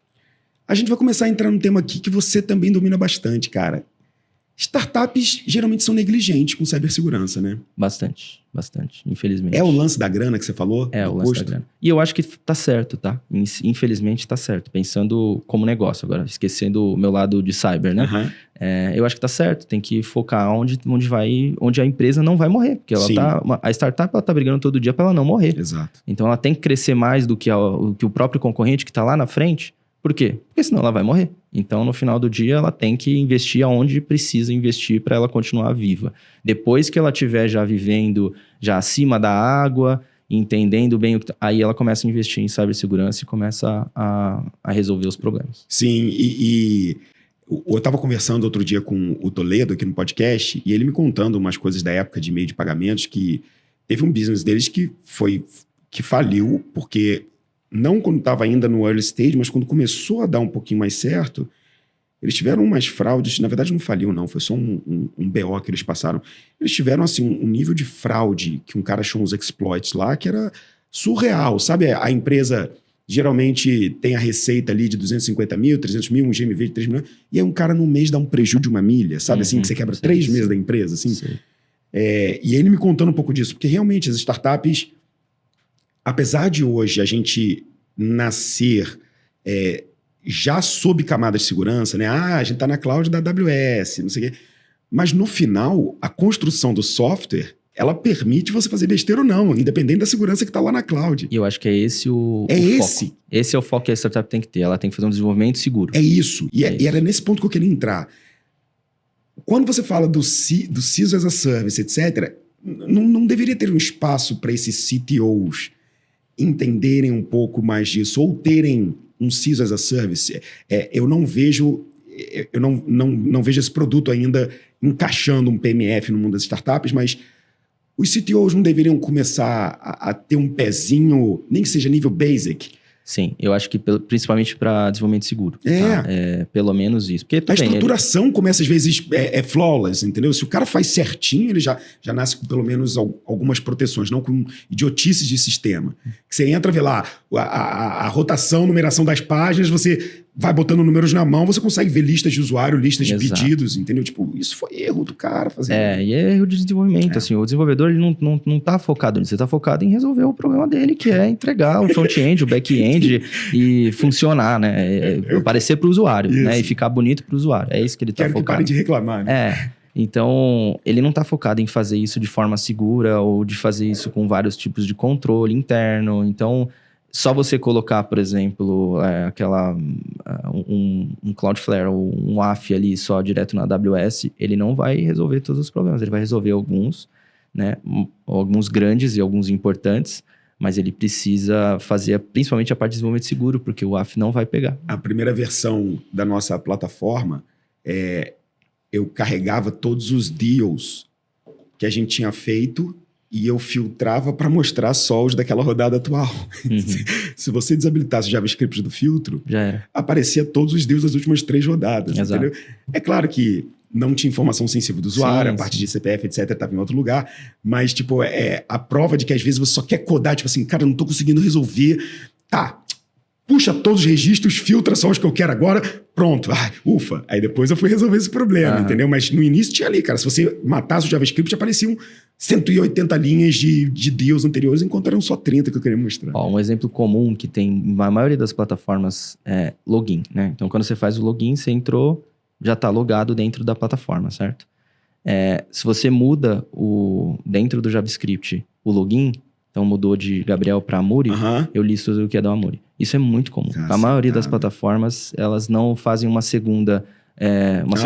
A gente vai começar a entrar num tema aqui que você também domina bastante, cara. Startups geralmente são negligentes com cibersegurança, né? Bastante, infelizmente. É o lance da grana que você falou? É o lance da grana. E eu acho que tá certo, tá? Infelizmente tá certo. Pensando como negócio agora, esquecendo o meu lado de cyber, né? Eu acho que tá certo. Tem que focar onde a empresa não vai morrer. Porque a startup ela tá brigando todo dia para ela não morrer. Exato. Então ela tem que crescer mais do que o próprio concorrente que tá lá na frente. Por quê? Porque senão ela vai morrer. Então, no final do dia, ela tem que investir aonde precisa investir para ela continuar viva. Depois que ela estiver já vivendo já acima da água, entendendo bem, aí ela começa a investir em cibersegurança e começa a resolver os problemas. Sim, e eu estava conversando outro dia com o Toledo aqui no podcast, e ele me contando umas coisas da época de meio de pagamentos, que teve um business deles que que faliu, porque não quando estava ainda no early stage, mas quando começou a dar um pouquinho mais certo, eles tiveram umas fraudes, na verdade não faliu não, foi só um BO que eles passaram. Eles tiveram assim um nível de fraude, que um cara achou uns exploits lá, que era surreal, sabe? A empresa geralmente tem a receita ali de 250 mil, 300 mil, um GMV de 3 milhões, e aí um cara no mês dá um prejuízo de 1 milha, sabe assim, que você quebra 3 meses da empresa, assim. E ele me contando um pouco disso, porque realmente as startups, apesar de hoje a gente nascer já sob camada de segurança, né? A gente tá na cloud da AWS, não sei o quê. Mas no final, a construção do software, ela permite você fazer besteira ou não, independente da segurança que está lá na cloud. E eu acho que é esse o foco. Esse é o foco que a startup tem que ter. Ela tem que fazer um desenvolvimento seguro. É isso. E era nesse ponto que eu queria entrar. Quando você fala do CISO as a Service, etc., não deveria ter um espaço para esses CTOs entenderem um pouco mais disso, ou terem um CISO as a Service. Eu não vejo esse produto ainda encaixando um PMF no mundo das startups, mas os CTOs não deveriam começar a ter um pezinho, nem que seja nível basic? Sim, eu acho que principalmente para desenvolvimento seguro. Tá? Pelo menos isso. Porque, a estruturação começa às vezes flawless, entendeu? Se o cara faz certinho, ele já nasce com pelo menos algumas proteções, não com idiotices de sistema. Que você entra, vê lá a rotação, numeração das páginas, você vai botando números na mão, você consegue ver listas de usuário, listas de pedidos, entendeu? Tipo, isso foi erro do cara fazer. E é erro de desenvolvimento, assim. O desenvolvedor, ele não tá focado nisso. Ele tá focado em resolver o problema dele, que é entregar o front-end, o back-end e funcionar, né? Aparecer pro usuário, né? E ficar bonito pro usuário. É isso que ele tá focado. Quero que pare de reclamar, né? Então, ele não tá focado em fazer isso de forma segura ou de fazer isso com vários tipos de controle interno. Então, só você colocar, por exemplo, um Cloudflare ou um WAF ali só direto na AWS, ele não vai resolver todos os problemas. Ele vai resolver alguns, né? Alguns grandes e alguns importantes, mas ele precisa fazer principalmente a parte de desenvolvimento seguro, porque o WAF não vai pegar. A primeira versão da nossa plataforma, eu carregava todos os deals que a gente tinha feito e eu filtrava para mostrar só os daquela rodada atual. Se você desabilitasse o JavaScript do filtro, já era. Aparecia todos os deals das últimas 3 rodadas. Exato. Entendeu? É claro que não tinha informação sensível do usuário, a parte de CPF, etc, estava em outro lugar, mas tipo, a prova de que às vezes você só quer codar, tipo assim, cara, eu não estou conseguindo resolver. Tá, puxa todos os registros, filtra só os que eu quero agora, pronto, ufa. Aí depois eu fui resolver esse problema, entendeu? Mas no início tinha ali, cara, se você matasse o JavaScript, apareciam 180 linhas de deals anteriores, enquanto eram só 30 que eu queria mostrar. Um exemplo comum que tem na maioria das plataformas é login, né? Então, quando você faz o login, você entrou, já está logado dentro da plataforma, certo? Se você muda dentro do JavaScript o login, então mudou de Gabriel para Amuri, eu listo o que é da Amuri. Isso é muito comum. A maioria das plataformas, elas não fazem uma segunda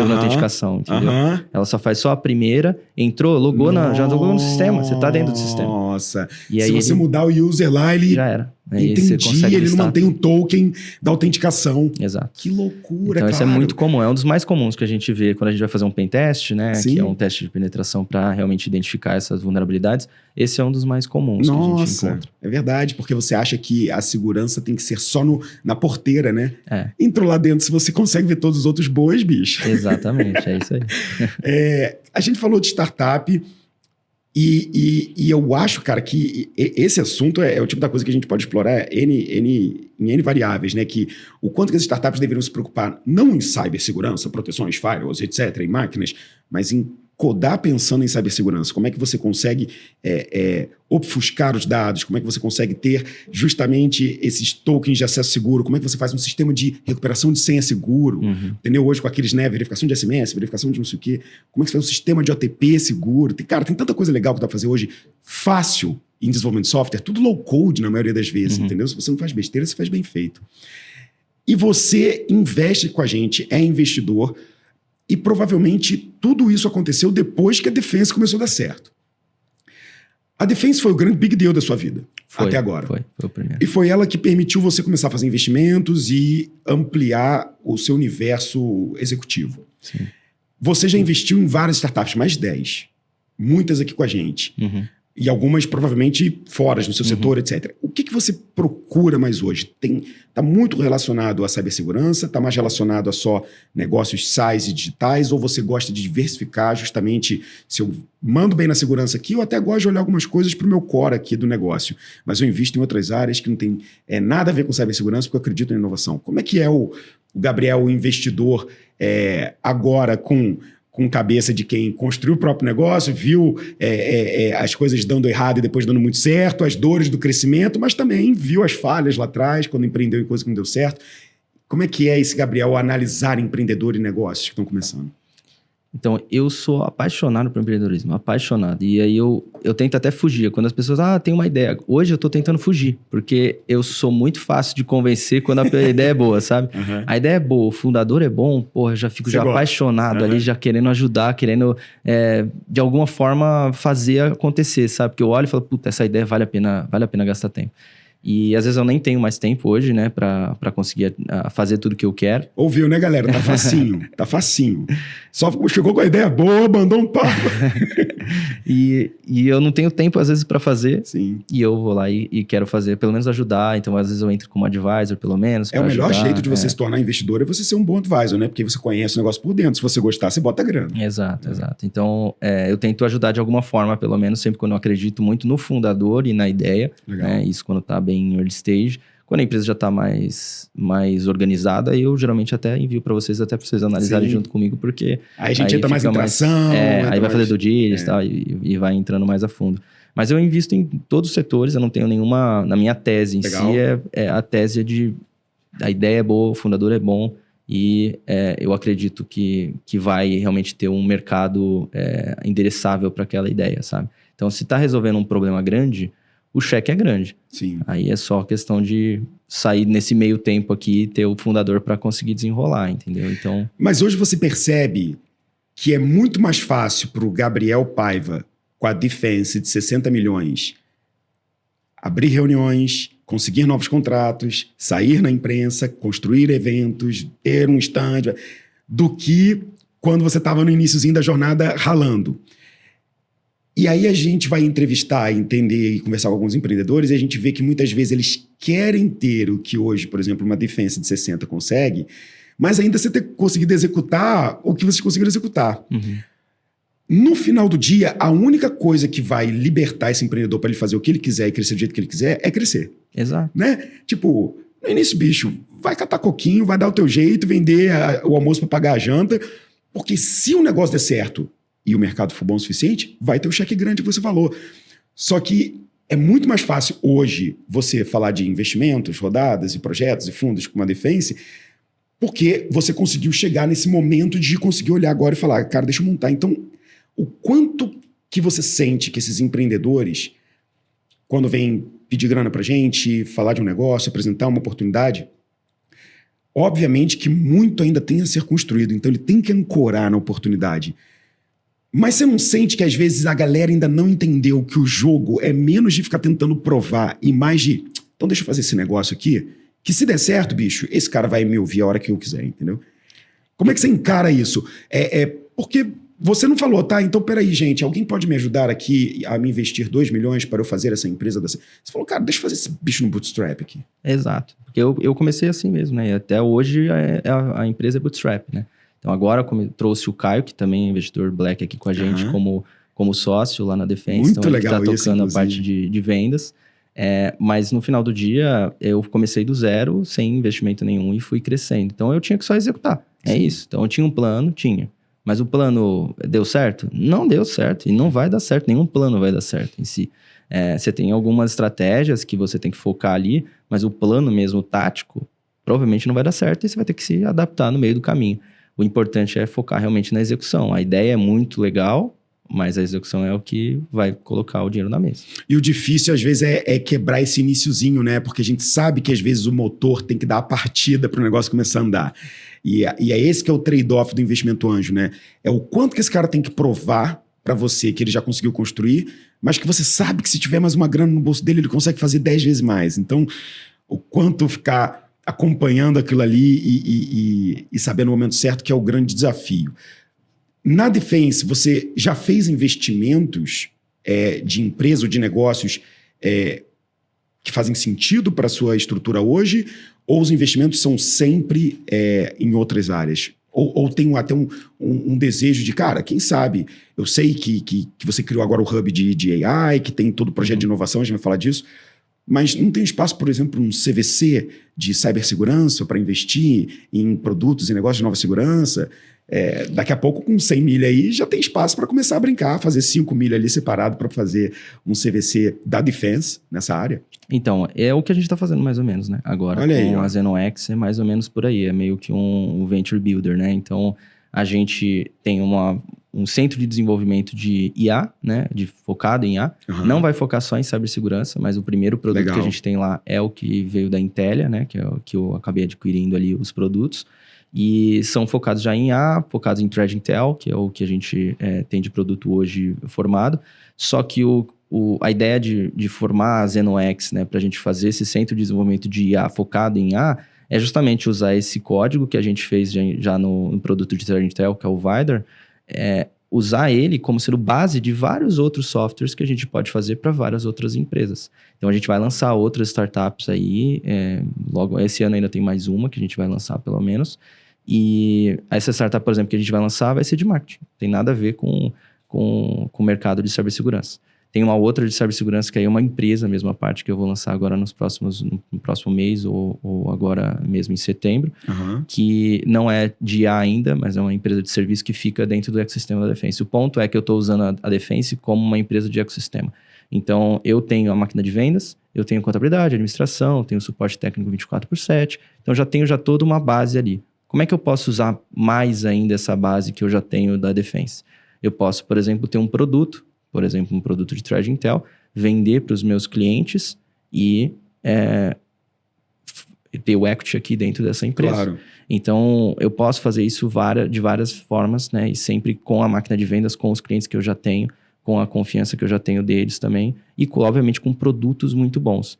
autenticação, entendeu? Ela só faz só a primeira, entrou, logou, já logou no sistema, você tá dentro do sistema. Nossa, e se você mudar o user lá, ele... Já era. Entendi, ele não mantém o token da autenticação. Exato. Que loucura, então, isso é muito comum. É um dos mais comuns que a gente vê quando a gente vai fazer um pen test, né? Sim. Que é um teste de penetração para realmente identificar essas vulnerabilidades. Esse é um dos mais comuns que a gente encontra. É verdade, porque você acha que a segurança tem que ser só na porteira, né? Entrou lá dentro, se você consegue ver todos os outros bois, bicho. Exatamente, é isso aí. A gente falou de startup... E eu acho, cara, que esse assunto é o tipo da coisa que a gente pode explorar em N variáveis, né? Que o quanto que as startups deveriam se preocupar não em cibersegurança, proteções, firewalls, etc., em máquinas, mas em codar pensando em cibersegurança. Como é que você consegue obfuscar os dados? Como é que você consegue ter justamente esses tokens de acesso seguro? Como é que você faz um sistema de recuperação de senha seguro? Entendeu? Hoje com aqueles, né, verificação de SMS, verificação de não sei o quê. Como é que você faz um sistema de OTP seguro? Tem tanta coisa legal que dá pra fazer hoje fácil em desenvolvimento de software, tudo low code na maioria das vezes, entendeu? Se você não faz besteira, você faz bem feito. E você investe com a gente, é investidor. E provavelmente tudo isso aconteceu depois que a Defense começou a dar certo. A Defense foi o grande big deal da sua vida, até agora. Foi o primeiro. E foi ela que permitiu você começar a fazer investimentos e ampliar o seu universo executivo. Sim. Você já investiu em várias startups, mais de 10. Muitas aqui com a gente. E algumas provavelmente fora do seu setor, etc. O que você procura mais hoje? Está muito relacionado à cibersegurança? Está mais relacionado a só negócios SaaS e digitais? Ou você gosta de diversificar justamente, se eu mando bem na segurança aqui, eu até gosto de olhar algumas coisas para o meu core aqui do negócio, mas eu invisto em outras áreas que não tem nada a ver com cibersegurança porque eu acredito na inovação. Como é que é o Gabriel, o investidor, agora com cabeça de quem construiu o próprio negócio, viu as coisas dando errado e depois dando muito certo, as dores do crescimento, mas também viu as falhas lá atrás, quando empreendeu em coisa que não deu certo. Como é que é esse, Gabriel, analisar empreendedor e negócios que estão começando? Então, eu sou apaixonado por empreendedorismo, apaixonado. E aí eu tento até fugir. Quando as pessoas, tem uma ideia. Hoje eu tô tentando fugir, porque eu sou muito fácil de convencer quando a ideia é boa, sabe? Uhum. A ideia é boa, o fundador é bom, porra, eu já fico apaixonado ali, já querendo ajudar, querendo, de alguma forma, fazer acontecer, sabe? Porque eu olho e falo, puta, essa ideia vale a pena gastar tempo. E às vezes eu nem tenho mais tempo hoje, né, pra conseguir fazer tudo que eu quero. Ouviu, né, galera? Tá facinho, tá facinho. Só chegou com a ideia boa, mandou um papo. e eu não tenho tempo, às vezes, pra fazer. Sim. E eu vou lá e quero fazer, pelo menos ajudar. Então, às vezes eu entro como advisor, pelo menos. O melhor jeito de você se tornar investidor é você ser um bom advisor, né? Porque você conhece o negócio por dentro. Se você gostar, você bota grana. Exato. Então, eu tento ajudar de alguma forma, pelo menos, sempre quando eu acredito muito no fundador e na ideia. Legal. Né? Isso quando tá bem em early stage. Quando a empresa já está mais organizada, eu geralmente até envio para vocês analisarem junto comigo, porque... Aí a gente entra mais em tração. Aí vai fazer due diligence e vai entrando mais a fundo. Mas eu invisto em todos os setores, eu não tenho nenhuma... Na minha tese em si, a tese de... A ideia é boa, o fundador é bom e eu acredito que vai realmente ter um mercado endereçável para aquela ideia, sabe? Então, se está resolvendo um problema grande... O cheque é grande. Sim. Aí é só questão de sair nesse meio tempo aqui e ter o fundador para conseguir desenrolar, entendeu? Então... Mas hoje você percebe que é muito mais fácil para o Gabriel Paiva, com a Defense de 60 milhões, abrir reuniões, conseguir novos contratos, sair na imprensa, construir eventos, ter um stand, do que quando você estava no iniciozinho da jornada ralando. E aí a gente vai entrevistar, entender e conversar com alguns empreendedores e a gente vê que muitas vezes eles querem ter o que hoje, por exemplo, uma Defense de 60 consegue, mas ainda você ter conseguido executar o que vocês conseguiram executar. Uhum. No final do dia, a única coisa que vai libertar esse empreendedor para ele fazer o que ele quiser e crescer do jeito que ele quiser é crescer. Exato. Né? Tipo, no início, bicho, vai catar coquinho, vai dar o teu jeito, vender o almoço para pagar a janta, porque se o negócio der certo e o mercado for bom o suficiente, vai ter o cheque grande que você falou. Só que é muito mais fácil hoje você falar de investimentos, rodadas e projetos e fundos com uma Defense, porque você conseguiu chegar nesse momento de conseguir olhar agora e falar, cara, deixa eu montar. Então, o quanto que você sente que esses empreendedores, quando vêm pedir grana pra gente, falar de um negócio, apresentar uma oportunidade, obviamente que muito ainda tem a ser construído, então ele tem que ancorar na oportunidade. Mas você não sente que às vezes a galera ainda não entendeu que o jogo é menos de ficar tentando provar e mais de, então deixa eu fazer esse negócio aqui, que se der certo, bicho, esse cara vai me ouvir a hora que eu quiser, entendeu? Como é que você encara isso? Porque você não falou, tá, então peraí, gente, alguém pode me ajudar aqui a me investir 2 milhões para eu fazer essa empresa dessa... Você falou, cara, deixa eu fazer esse bicho no bootstrap aqui. Exato, porque eu comecei assim mesmo, né, e até hoje a empresa é bootstrap, né. Então agora trouxe o Caio, que também é investidor Black aqui com a gente como sócio lá na Defense. Muito então, legal ele está tocando isso, a parte de vendas. Mas no final do dia, eu comecei do zero, sem investimento nenhum e fui crescendo. Então eu tinha que só executar. Sim. É isso. Então eu tinha um plano, Mas o plano deu certo? Não deu certo. E não vai dar certo. Nenhum plano vai dar certo em si. Você tem algumas estratégias que você tem que focar ali, mas o plano mesmo, tático, provavelmente não vai dar certo e você vai ter que se adaptar no meio do caminho. O importante é focar realmente na execução. A ideia é muito legal, mas a execução é o que vai colocar o dinheiro na mesa. E o difícil, às vezes, é quebrar esse iniciozinho, né? Porque a gente sabe que, às vezes, o motor tem que dar a partida para o negócio começar a andar. E é esse que é o trade-off do investimento anjo, né? É o quanto que esse cara tem que provar para você que ele já conseguiu construir, mas que você sabe que se tiver mais uma grana no bolso dele, ele consegue fazer 10 vezes mais. Então, o quanto ficar acompanhando aquilo ali e saber no momento certo que é o grande desafio. Na Defense, você já fez investimentos de empresa ou de negócios que fazem sentido para a sua estrutura hoje, ou os investimentos são sempre em outras áreas? Ou tem até um desejo de, cara, quem sabe, eu sei que você criou agora o hub de AI, que tem todo o projeto de inovação, a gente vai falar disso, mas não tem espaço, por exemplo, um CVC de cibersegurança para investir em produtos e negócios de nova segurança? Daqui a pouco, com 100 milha aí, já tem espaço para começar a brincar, fazer 5 milha ali separado para fazer um CVC da Defense nessa área. Então, é o que a gente está fazendo mais ou menos, né? Agora, Olha aí, com ó. a ZenoX é mais ou menos por aí. É meio que um venture builder, né? Então, a gente tem um centro de desenvolvimento de IA, né? Focado em IA. Uhum. Não vai focar só em cibersegurança, mas o primeiro produto Legal. que a gente tem lá é o que veio da Intelia, né? Que é o que eu acabei adquirindo ali os produtos. E são focados já em IA, focados em Threat Intel, que é o que a gente tem de produto hoje formado. Só que a ideia de formar a ZenoX, né, para a gente fazer esse centro de desenvolvimento de IA focado em IA, é justamente usar esse código que a gente fez já no produto de Threat Intel, que é o VIDAR, usar ele como sendo base de vários outros softwares que a gente pode fazer para várias outras empresas. Então, a gente vai lançar outras startups aí, logo esse ano ainda tem mais uma que a gente vai lançar pelo menos, e essa startup, por exemplo, que a gente vai lançar vai ser de marketing, não tem nada a ver com o mercado de cibersegurança. Tem uma outra de cibersegurança que aí é uma empresa, a mesma parte que eu vou lançar agora no próximo mês ou agora mesmo em setembro, que não é de IA ainda, mas é uma empresa de serviço que fica dentro do ecossistema da Defense. O ponto é que eu estou usando a Defense como uma empresa de ecossistema. Então, eu tenho a máquina de vendas, eu tenho contabilidade, administração, tenho suporte técnico 24/7, então já tenho toda uma base ali. Como é que eu posso usar mais ainda essa base que eu já tenho da Defense? Eu posso, por exemplo, ter um produto de Threat Intel, vender para os meus clientes e ter o equity aqui dentro dessa empresa. Claro. Então, eu posso fazer isso de várias formas, né? E sempre com a máquina de vendas, com os clientes que eu já tenho, com a confiança que eu já tenho deles também, e obviamente com produtos muito bons.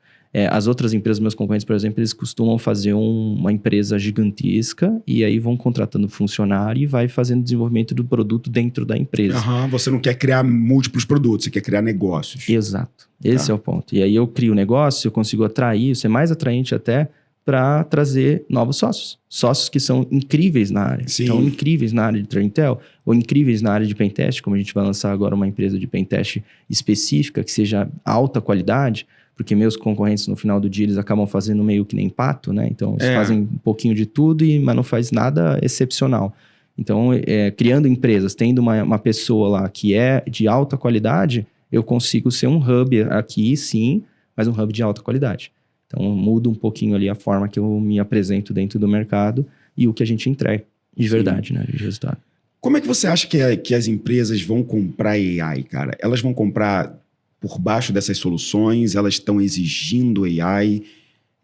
As outras empresas, meus concorrentes, por exemplo, eles costumam fazer uma empresa gigantesca e aí vão contratando funcionário e vai fazendo desenvolvimento do produto dentro da empresa. Você não quer criar múltiplos produtos, você quer criar negócios. Exato. Esse é o ponto. E aí eu crio negócio, eu consigo atrair, ser mais atraente até para trazer novos sócios. Sócios que são incríveis na área. Sim. Então, incríveis na área de Threat Intel ou incríveis na área de Pentest, como a gente vai lançar agora uma empresa de Pentest específica, que seja alta qualidade, porque meus concorrentes, no final do dia, eles acabam fazendo meio que nem pato, né? Então, eles fazem um pouquinho de tudo, mas não faz nada excepcional. Então, criando empresas, tendo uma pessoa lá que é de alta qualidade, eu consigo ser um hub aqui, sim, mas um hub de alta qualidade. Então, muda um pouquinho ali a forma que eu me apresento dentro do mercado e o que a gente entrega de verdade, né? De resultado. Como é que você acha que as empresas vão comprar AI, cara? Elas vão comprar por baixo dessas soluções, elas estão exigindo AI.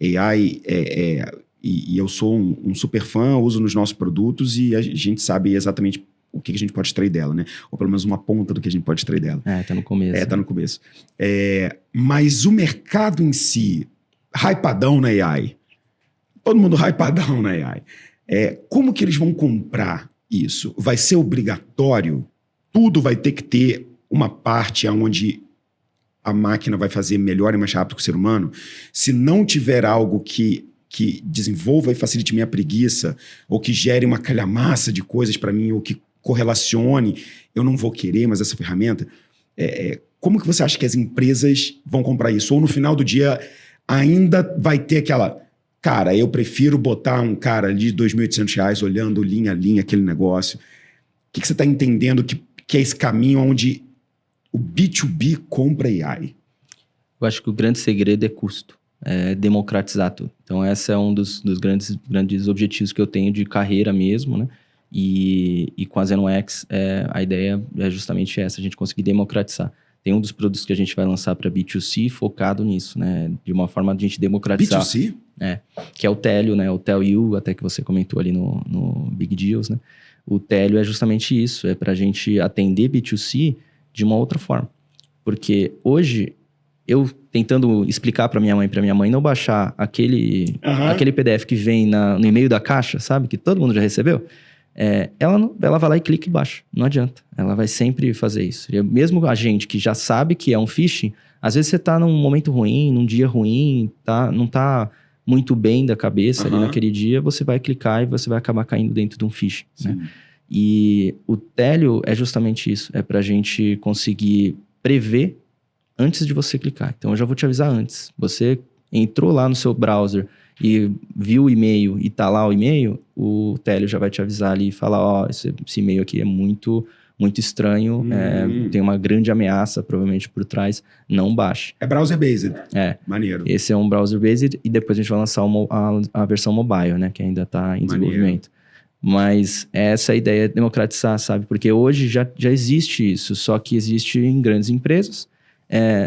AI e eu sou um super fã, uso nos nossos produtos e a gente sabe exatamente o que a gente pode extrair dela, né? Ou pelo menos uma ponta do que a gente pode extrair dela. Tá no começo. Tá no começo. Mas o mercado em si, hypadão na AI. Todo mundo hypadão na AI. Como que eles vão comprar isso? Vai ser obrigatório? Tudo vai ter que ter uma parte onde a máquina vai fazer melhor e mais rápido que o ser humano? Se não tiver algo que desenvolva e facilite minha preguiça, ou que gere uma calhamaça de coisas para mim, ou que correlacione, eu não vou querer mais essa ferramenta. Como que você acha que as empresas vão comprar isso? Ou no final do dia ainda vai ter aquela... Cara, eu prefiro botar um cara ali de R$2.800 olhando linha a linha aquele negócio. O que você está entendendo que é esse caminho onde o B2B compra AI? Eu acho que o grande segredo é custo. Democratizar tudo. Então, esse é um dos grandes objetivos que eu tenho de carreira mesmo, né? E com a ZenoX, a ideia é justamente essa, a gente conseguir democratizar. Tem um dos produtos que a gente vai lançar para B2C focado nisso, né? De uma forma de a gente democratizar. B2C? Que é o Telio, né? O Telio, até que você comentou ali no Big Deals, né? O Telio é justamente isso, é para a gente atender B2C de uma outra forma. Porque hoje, eu tentando explicar para minha mãe não baixar aquele PDF que vem no e-mail da Caixa, sabe? Que todo mundo já recebeu. ela vai lá e clica e baixa. Não adianta. Ela vai sempre fazer isso. E mesmo a gente que já sabe que é um phishing, às vezes você tá num momento ruim, num dia ruim, não tá muito bem da cabeça ali naquele dia, você vai clicar e você vai acabar caindo dentro de um phishing, né? E o Telio é justamente isso. É pra gente conseguir prever antes de você clicar. Então, eu já vou te avisar antes. Você entrou lá no seu browser e viu o e-mail e tá lá o e-mail, o Telio já vai te avisar ali e falar, esse e-mail aqui é muito, muito estranho, tem uma grande ameaça provavelmente por trás, não baixe. É browser-based. Maneiro. Esse é um browser-based e depois a gente vai lançar a versão mobile, né, que ainda tá em desenvolvimento. Mas essa é a ideia de democratizar, sabe? Porque hoje já existe isso, só que existe em grandes empresas.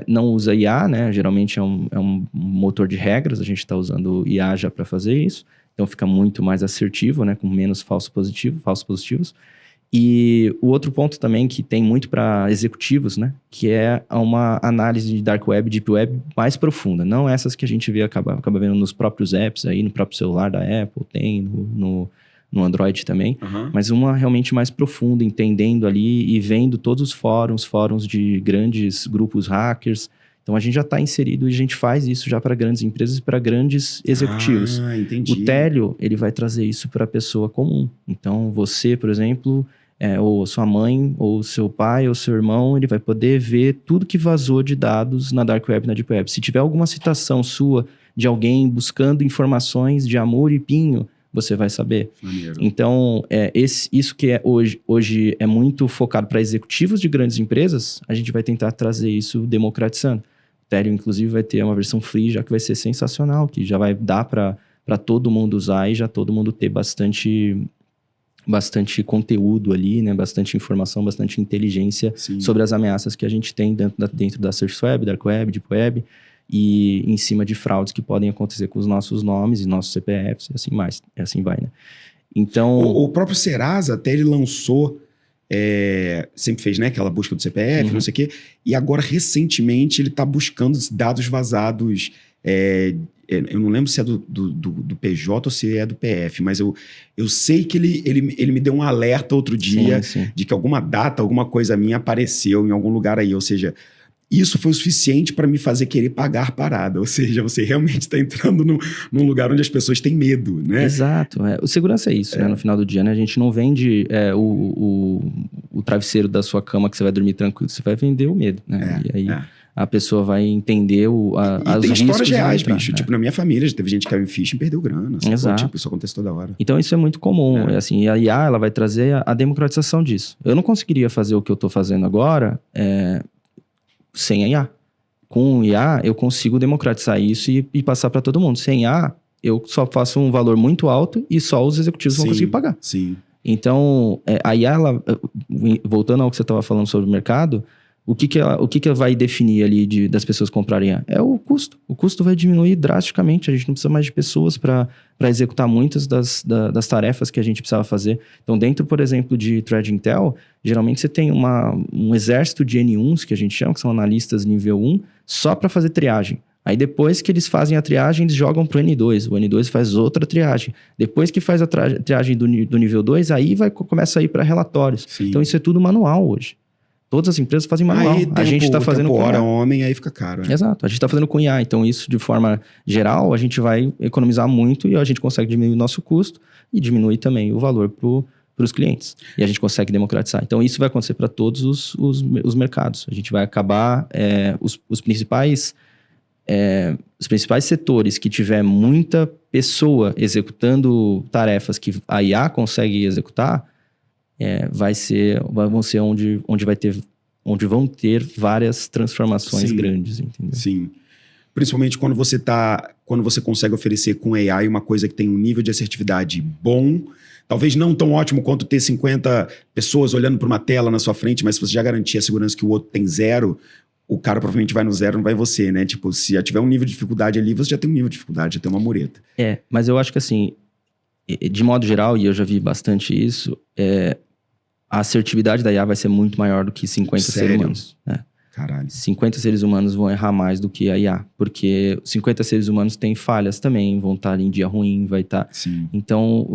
Não usa IA, né? Geralmente é um motor de regras, a gente está usando IA já para fazer isso. Então fica muito mais assertivo, né? Com menos falsos positivos. E o outro ponto também que tem muito para executivos, né? Que é uma análise de Dark Web, Deep Web mais profunda. Não essas que a gente acaba vendo nos próprios apps aí, no próprio celular da Apple, tem no Android também, mas uma realmente mais profunda, entendendo ali e vendo todos os fóruns de grandes grupos hackers. Então, a gente já está inserido e a gente faz isso já para grandes empresas e para grandes executivos. Entendi. O Telio, ele vai trazer isso para a pessoa comum. Então, você, por exemplo, ou sua mãe, ou seu pai, ou seu irmão, ele vai poder ver tudo que vazou de dados na Dark Web e na Deep Web. Se tiver alguma citação sua de alguém buscando informações de amor e pinho, você vai saber. Maneiro. Então, isso que hoje é muito focado para executivos de grandes empresas, a gente vai tentar trazer isso democratizando. O Telio, inclusive, vai ter uma versão free, já que vai ser sensacional, que já vai dar para todo mundo usar e já todo mundo ter bastante conteúdo ali, né? Bastante informação, bastante inteligência sobre as ameaças que a gente tem dentro da Surface Web, Dark Web, Deep Web, e em cima de fraudes que podem acontecer com os nossos nomes e nossos CPFs e assim vai, né? Então... O próprio Serasa até ele lançou, sempre fez, né, aquela busca do CPF, não sei o quê, e agora recentemente ele está buscando dados vazados, eu não lembro se é do PJ ou se é do PF, mas eu sei que ele me deu um alerta outro dia de que alguma data, alguma coisa minha apareceu em algum lugar aí, ou seja... Isso foi o suficiente para me fazer querer pagar parada. Ou seja, você realmente está entrando num lugar onde as pessoas têm medo, né? Exato. O segurança é isso, né? No final do dia, né? A gente não vende o travesseiro da sua cama que você vai dormir tranquilo. Você vai vender o medo, né? E aí a pessoa vai entender as tem riscos histórias reais, entrar, bicho. Tipo, na minha família já teve gente que caiu em phishing e perdeu grana. Exato. Tipo, isso acontece toda hora. Então, isso é muito comum. Assim, a IA, ela vai trazer a democratização disso. Eu não conseguiria fazer o que eu estou fazendo agora... sem a IA. Com o IA, eu consigo democratizar isso e passar para todo mundo. Sem IA, eu só faço um valor muito alto e só os executivos vão conseguir pagar. Sim. Então, a IA, voltando ao que você estava falando sobre o mercado, o que ela vai definir ali das pessoas comprarem IA? É o custo. O custo vai diminuir drasticamente. A gente não precisa mais de pessoas para executar muitas das tarefas que a gente precisava fazer. Então, dentro, por exemplo, de Threat Intel, geralmente você tem um exército de N1s, que a gente chama, que são analistas nível 1, só para fazer triagem. Aí depois que eles fazem a triagem, eles jogam pro N2. O N2 faz outra triagem. Depois que faz a triagem do nível 2, aí começa a ir para relatórios. Sim. Então, isso é tudo manual hoje. Todas as empresas fazem manual. A gente está fazendo com hora homem, aí fica caro. Né? Exato. A gente está fazendo com IA. Então, isso, de forma geral, a gente vai economizar muito e a gente consegue diminuir o nosso custo e diminuir também o valor para os clientes. E a gente consegue democratizar. Então, isso vai acontecer para todos os mercados. A gente vai acabar... Os principais setores que tiver muita pessoa executando tarefas que a IA consegue executar... vão ser onde vão ter várias transformações grandes, entendeu? Sim. Principalmente quando você consegue oferecer com AI uma coisa que tem um nível de assertividade bom, talvez não tão ótimo quanto ter 50 pessoas olhando para uma tela na sua frente, mas se você já garantir a segurança que o outro tem 0, o cara provavelmente vai no 0, não vai você, né? Tipo, se já tiver um nível de dificuldade ali, você já tem um nível de dificuldade, já tem uma mureta. Mas eu acho que assim, de modo geral, e eu já vi bastante isso, a assertividade da IA vai ser muito maior do que 50 seres humanos. Né? Caralho. 50 seres humanos vão errar mais do que a IA, porque 50 seres humanos têm falhas também, vão estar em dia ruim, vai estar... Sim. Então,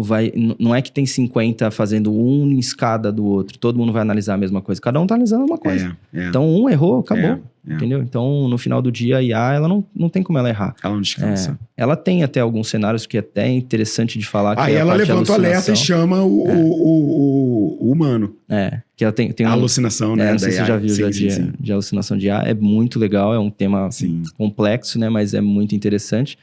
não é que tem 50 fazendo um em escada do outro, todo mundo vai analisar a mesma coisa, cada um tá analisando uma coisa. Então, um errou, acabou, entendeu? Então, no final do dia, a IA, ela não tem como ela errar. Ela não descansa. Ela tem até alguns cenários que é até interessante de falar. Aí ela levanta o alerta e chama o humano. Que ela tem a alucinação, né? Não sei se você já viu de alucinação de IA. É muito legal, é um tema complexo, né? Mas é muito interessante.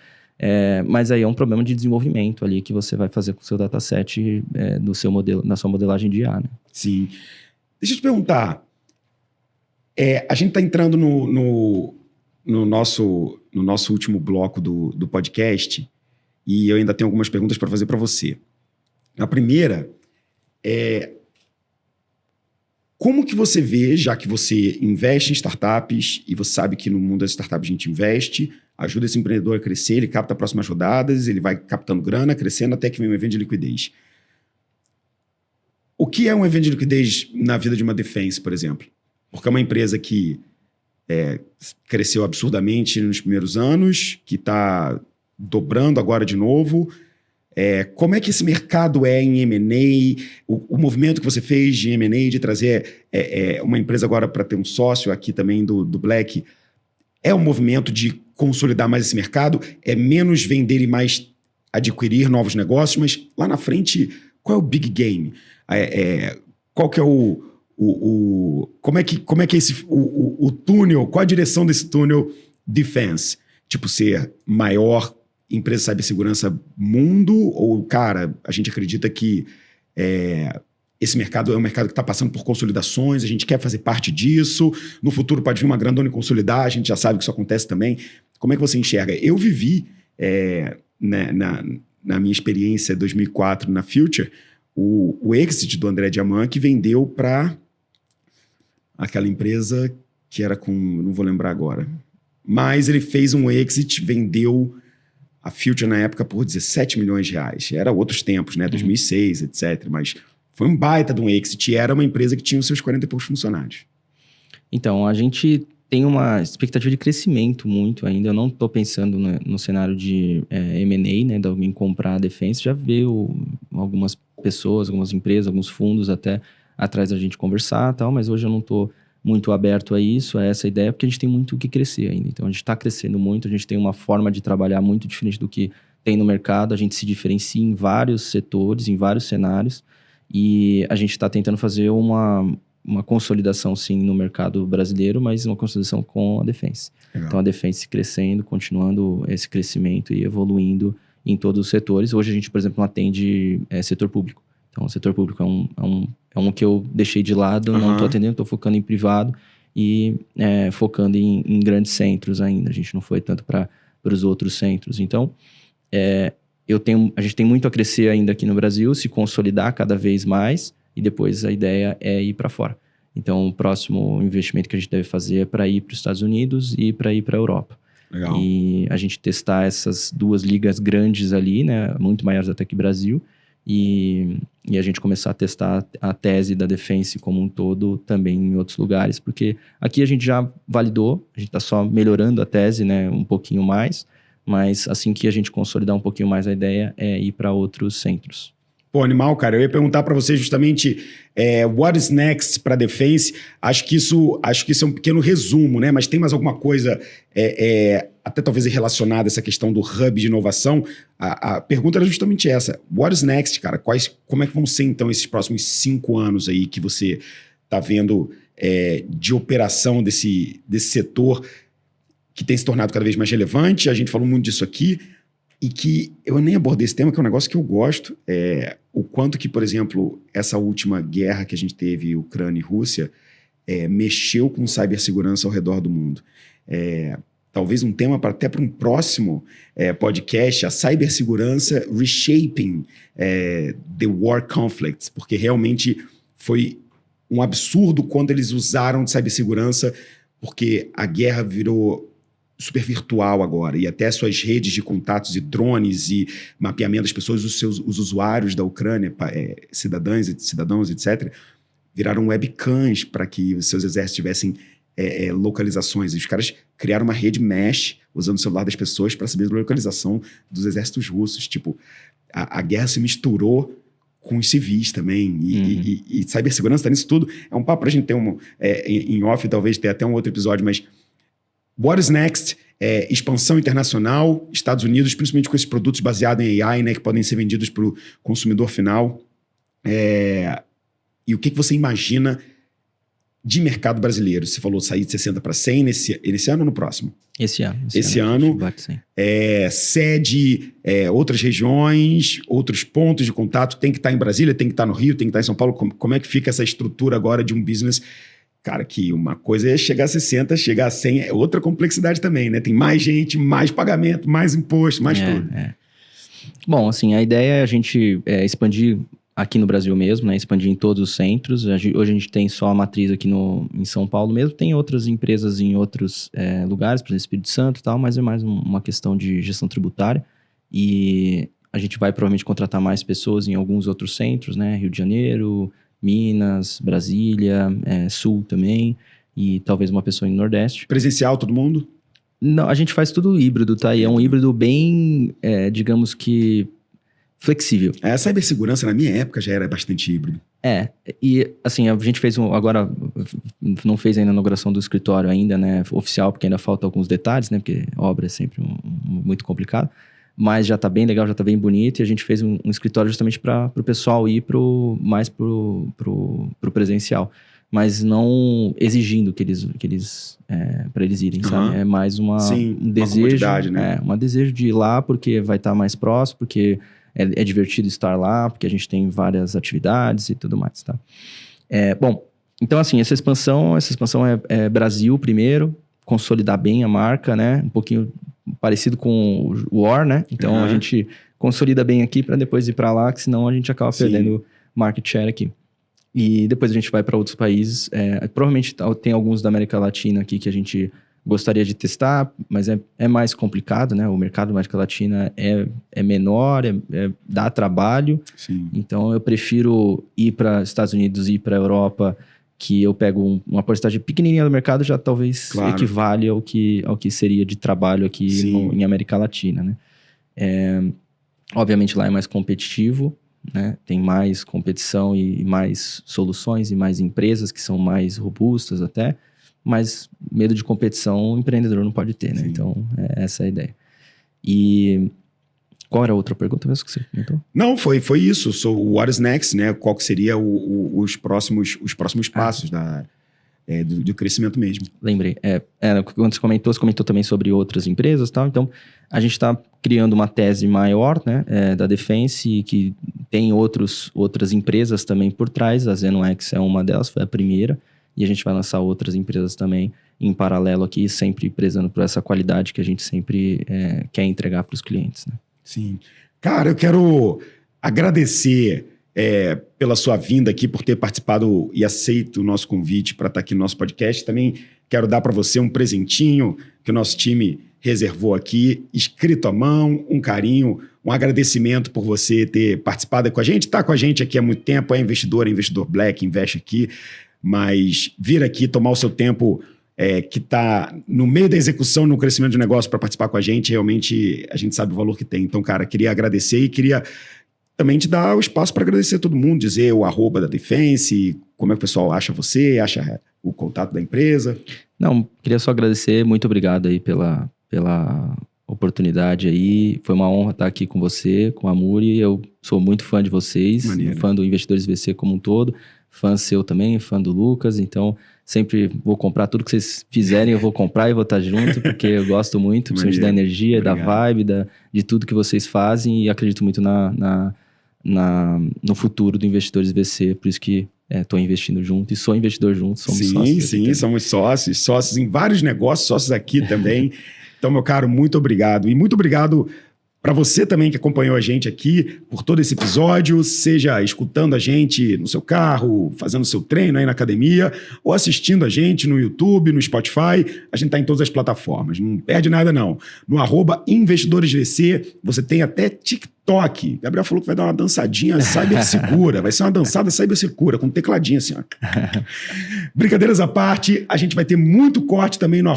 Mas aí é um problema de desenvolvimento ali que você vai fazer com o seu dataset do seu modelo, na sua modelagem de IA, né? Sim. Deixa eu te perguntar. A gente está entrando no nosso último bloco do podcast e eu ainda tenho algumas perguntas para fazer para você. A primeira é: como que você vê, já que você investe em startups e você sabe que no mundo das startups a gente investe, ajuda esse empreendedor a crescer, ele capta as próximas rodadas, ele vai captando grana, crescendo até que vem um evento de liquidez. O que é um evento de liquidez na vida de uma Defense, por exemplo? Porque é uma empresa que cresceu absurdamente nos primeiros anos, que está dobrando agora de novo. Como é que esse mercado é em M&A? O movimento que você fez de M&A, de trazer uma empresa agora para ter um sócio aqui também do Black, é um movimento de consolidar mais esse mercado? É menos vender e mais adquirir novos negócios? Mas lá na frente, qual é o big game? Qual que é como é que esse o túnel, qual a direção desse túnel Defense? Tipo, ser maior empresa de cibersegurança mundo? Ou, cara, a gente acredita que esse mercado é um mercado que está passando por consolidações, a gente quer fazer parte disso, no futuro pode vir uma grandona e consolidar, a gente já sabe que isso acontece também. Como é que você enxerga? Eu vivi, na minha experiência 2004 na Future, o exit do André Diamant, que vendeu para aquela empresa que era não vou lembrar agora. Mas ele fez um exit, vendeu a Future na época por 17 milhões de reais. Era outros tempos, né? 2006, etc. Mas foi um baita de um exit e era uma empresa que tinha os seus 40 e poucos funcionários. Então, a gente tem uma expectativa de crescimento muito ainda. Eu não estou pensando no cenário de M&A, né? De alguém comprar a Defense. Já veio algumas pessoas, algumas empresas, alguns fundos até atrás da gente conversar e tal, mas hoje eu não estou muito aberto a isso, a essa ideia, porque a gente tem muito o que crescer ainda. Então, a gente está crescendo muito, a gente tem uma forma de trabalhar muito diferente do que tem no mercado, a gente se diferencia em vários setores, em vários cenários, e a gente está tentando fazer uma consolidação, sim, no mercado brasileiro, mas uma consolidação com a Defense. Legal. Então, a Defense crescendo, continuando esse crescimento e evoluindo em todos os setores. Hoje, a gente, por exemplo, não atende setor público. Então, o setor público é um que eu deixei de lado, não estou atendendo, estou focando em privado e focando em grandes centros ainda. A gente não foi tanto para os outros centros. Então, a gente tem muito a crescer ainda aqui no Brasil, se consolidar cada vez mais e depois a ideia é ir para fora. Então, o próximo investimento que a gente deve fazer é para ir para os Estados Unidos e para ir para a Europa. Legal. E a gente testar essas duas ligas grandes ali, né, muito maiores até que o Brasil, e a gente começar a testar a tese da Defense como um todo também em outros lugares, porque aqui a gente já validou, a gente está só melhorando a tese, né, um pouquinho mais, mas assim que a gente consolidar um pouquinho mais a ideia é ir para outros centros. Pô, animal, cara. Eu ia perguntar para você justamente what is next para Defense. Acho que isso é um pequeno resumo, né? Mas tem mais alguma coisa até talvez relacionada a essa questão do hub de inovação? A pergunta era justamente essa. What is next, cara? Como é que vão ser, então, esses próximos 5 anos aí que você está vendo de operação desse setor que tem se tornado cada vez mais relevante? A gente falou muito disso aqui. E que eu nem abordei esse tema, que é um negócio que eu gosto. O quanto que, por exemplo, essa última guerra que a gente teve, Ucrânia e Rússia, mexeu com cibersegurança ao redor do mundo. Talvez um tema até para um próximo podcast, a cibersegurança reshaping the war conflicts, porque realmente foi um absurdo quando eles usaram de cibersegurança, porque a guerra virou super virtual agora, e até suas redes de contatos e drones e mapeamento das pessoas, os usuários da Ucrânia, cidadãos, etc., viraram webcams para que os seus exércitos tivessem localizações. E os caras criaram uma rede mesh usando o celular das pessoas para saber a localização dos exércitos russos. Tipo, a guerra se misturou com os civis também. E cibersegurança está nisso tudo. É um papo para a gente ter em off, talvez ter até um outro episódio, mas what is next? Expansão internacional, Estados Unidos, principalmente com esses produtos baseados em AI, né, que podem ser vendidos para o consumidor final. E o que você imagina de mercado brasileiro? Você falou sair de 60 para 100 nesse ano ou no próximo? Esse ano. Esse ano. Sede, outras regiões, outros pontos de contato. Tem que estar em Brasília, tem que estar no Rio, tem que estar em São Paulo. Como é que fica essa estrutura agora de um business? Cara, que uma coisa é chegar a 60, chegar a 100 é outra complexidade também, né? Tem mais gente, mais pagamento, mais imposto, mais tudo. Bom, assim, a ideia é a gente expandir aqui no Brasil mesmo, né? Expandir em todos os centros. Hoje a gente tem só a matriz aqui em São Paulo mesmo. Tem outras empresas em outros lugares, por exemplo, Espírito Santo e tal, mas é mais uma questão de gestão tributária. E a gente vai provavelmente contratar mais pessoas em alguns outros centros, né? Rio de Janeiro, Minas, Brasília, Sul também, e talvez uma pessoa em Nordeste. Presencial, todo mundo? Não, a gente faz tudo híbrido, tá? E é um híbrido bem, digamos que, flexível. A cibersegurança, na minha época, já era bastante híbrido. E assim, a gente fez agora, não fez ainda a inauguração do escritório ainda, né, oficial, porque ainda faltam alguns detalhes, né, porque obra é sempre muito complicado. Mas já tá bem legal, já tá bem bonito. E a gente fez um escritório justamente para o pessoal ir mais pro presencial. Mas não exigindo que eles para eles irem, sabe? É mais um desejo. Né? Um desejo de ir lá porque vai estar mais próximo, porque é divertido estar lá, porque a gente tem várias atividades e tudo mais, tá? Bom, então assim, essa expansão é Brasil primeiro, consolidar bem a marca, né? Um pouquinho parecido com o War, né? Então a gente consolida bem aqui para depois ir para lá, que senão a gente acaba perdendo market share aqui. E depois a gente vai para outros países. Provavelmente tem alguns da América Latina aqui que a gente gostaria de testar, mas é mais complicado, né? O mercado da América Latina é menor, dá trabalho. Sim. Então eu prefiro ir para Estados Unidos e ir para a Europa, que eu pego uma porcentagem pequenininha do mercado, já talvez equivale ao que seria de trabalho aqui em América Latina, né? Obviamente lá é mais competitivo, né? Tem mais competição e mais soluções e mais empresas que são mais robustas até, mas medo de competição o empreendedor não pode ter, né? Sim. Então, essa é a ideia. E qual era a outra pergunta mesmo que você comentou? Não, foi isso. So, what is next, né? Qual que seria os próximos passos do crescimento mesmo? Lembrei. Quando você comentou também sobre outras empresas e tal. Então, a gente está criando uma tese maior, né? Da Defense, que tem outras empresas também por trás. A ZenoX é uma delas, foi a primeira. E a gente vai lançar outras empresas também em paralelo aqui, sempre prezando por essa qualidade que a gente sempre quer entregar para os clientes, né? Sim. Cara, eu quero agradecer pela sua vinda aqui, por ter participado e aceito o nosso convite para estar aqui no nosso podcast. Também quero dar para você um presentinho que o nosso time reservou aqui, escrito à mão, um carinho, um agradecimento por você ter participado com a gente. Está com a gente aqui há muito tempo, é investidor Black, investe aqui, mas vir aqui, tomar o seu tempo que está no meio da execução, no crescimento do negócio para participar com a gente, realmente a gente sabe o valor que tem. Então, cara, queria agradecer e queria também te dar o espaço para agradecer a todo mundo, dizer o @ da Defense, como é que o pessoal acha você, acha o contato da empresa. Não, queria só agradecer, muito obrigado aí pela oportunidade aí. Foi uma honra estar aqui com você, com a Muri. Eu sou muito fã de vocês, fã do Investidores VC como um todo, fã seu também, fã do Lucas, então sempre vou comprar tudo que vocês fizerem, eu vou comprar e vou estar junto, porque eu gosto muito, principalmente da energia, da vibe, de tudo que vocês fazem, e acredito muito no futuro do Investidores VC, por isso que estou investindo junto e sou investidor junto, somos sócios. Sim, somos sócios em vários negócios, sócios aqui também. Então, meu caro, muito obrigado. E muito obrigado Para você também que acompanhou a gente aqui por todo esse episódio, seja escutando a gente no seu carro, fazendo seu treino aí na academia, ou assistindo a gente no YouTube, no Spotify, a gente tá em todas as plataformas, não perde nada não. No @investidoresvc, você tem até TikTok. Gabriel falou que vai dar uma dançadinha cybersegura, vai ser uma dançada cybersegura, com tecladinho assim, ó. Brincadeiras à parte, a gente vai ter muito corte também no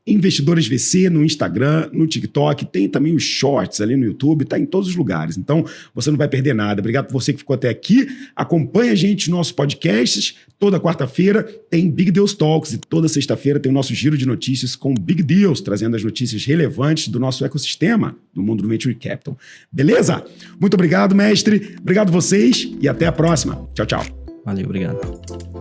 @investidoresvc no Instagram, no TikTok, tem também os shorts ali no YouTube, tá em todos os lugares. Então, você não vai perder nada. Obrigado por você que ficou até aqui. Acompanha a gente nos nossos podcasts. Toda quarta-feira tem Big Deals Talks e toda sexta-feira tem o nosso giro de notícias com Big Deals, trazendo as notícias relevantes do nosso ecossistema, do mundo do Venture Capital. Beleza? Muito obrigado, mestre. Obrigado vocês e até a próxima. Tchau, tchau. Valeu, obrigado.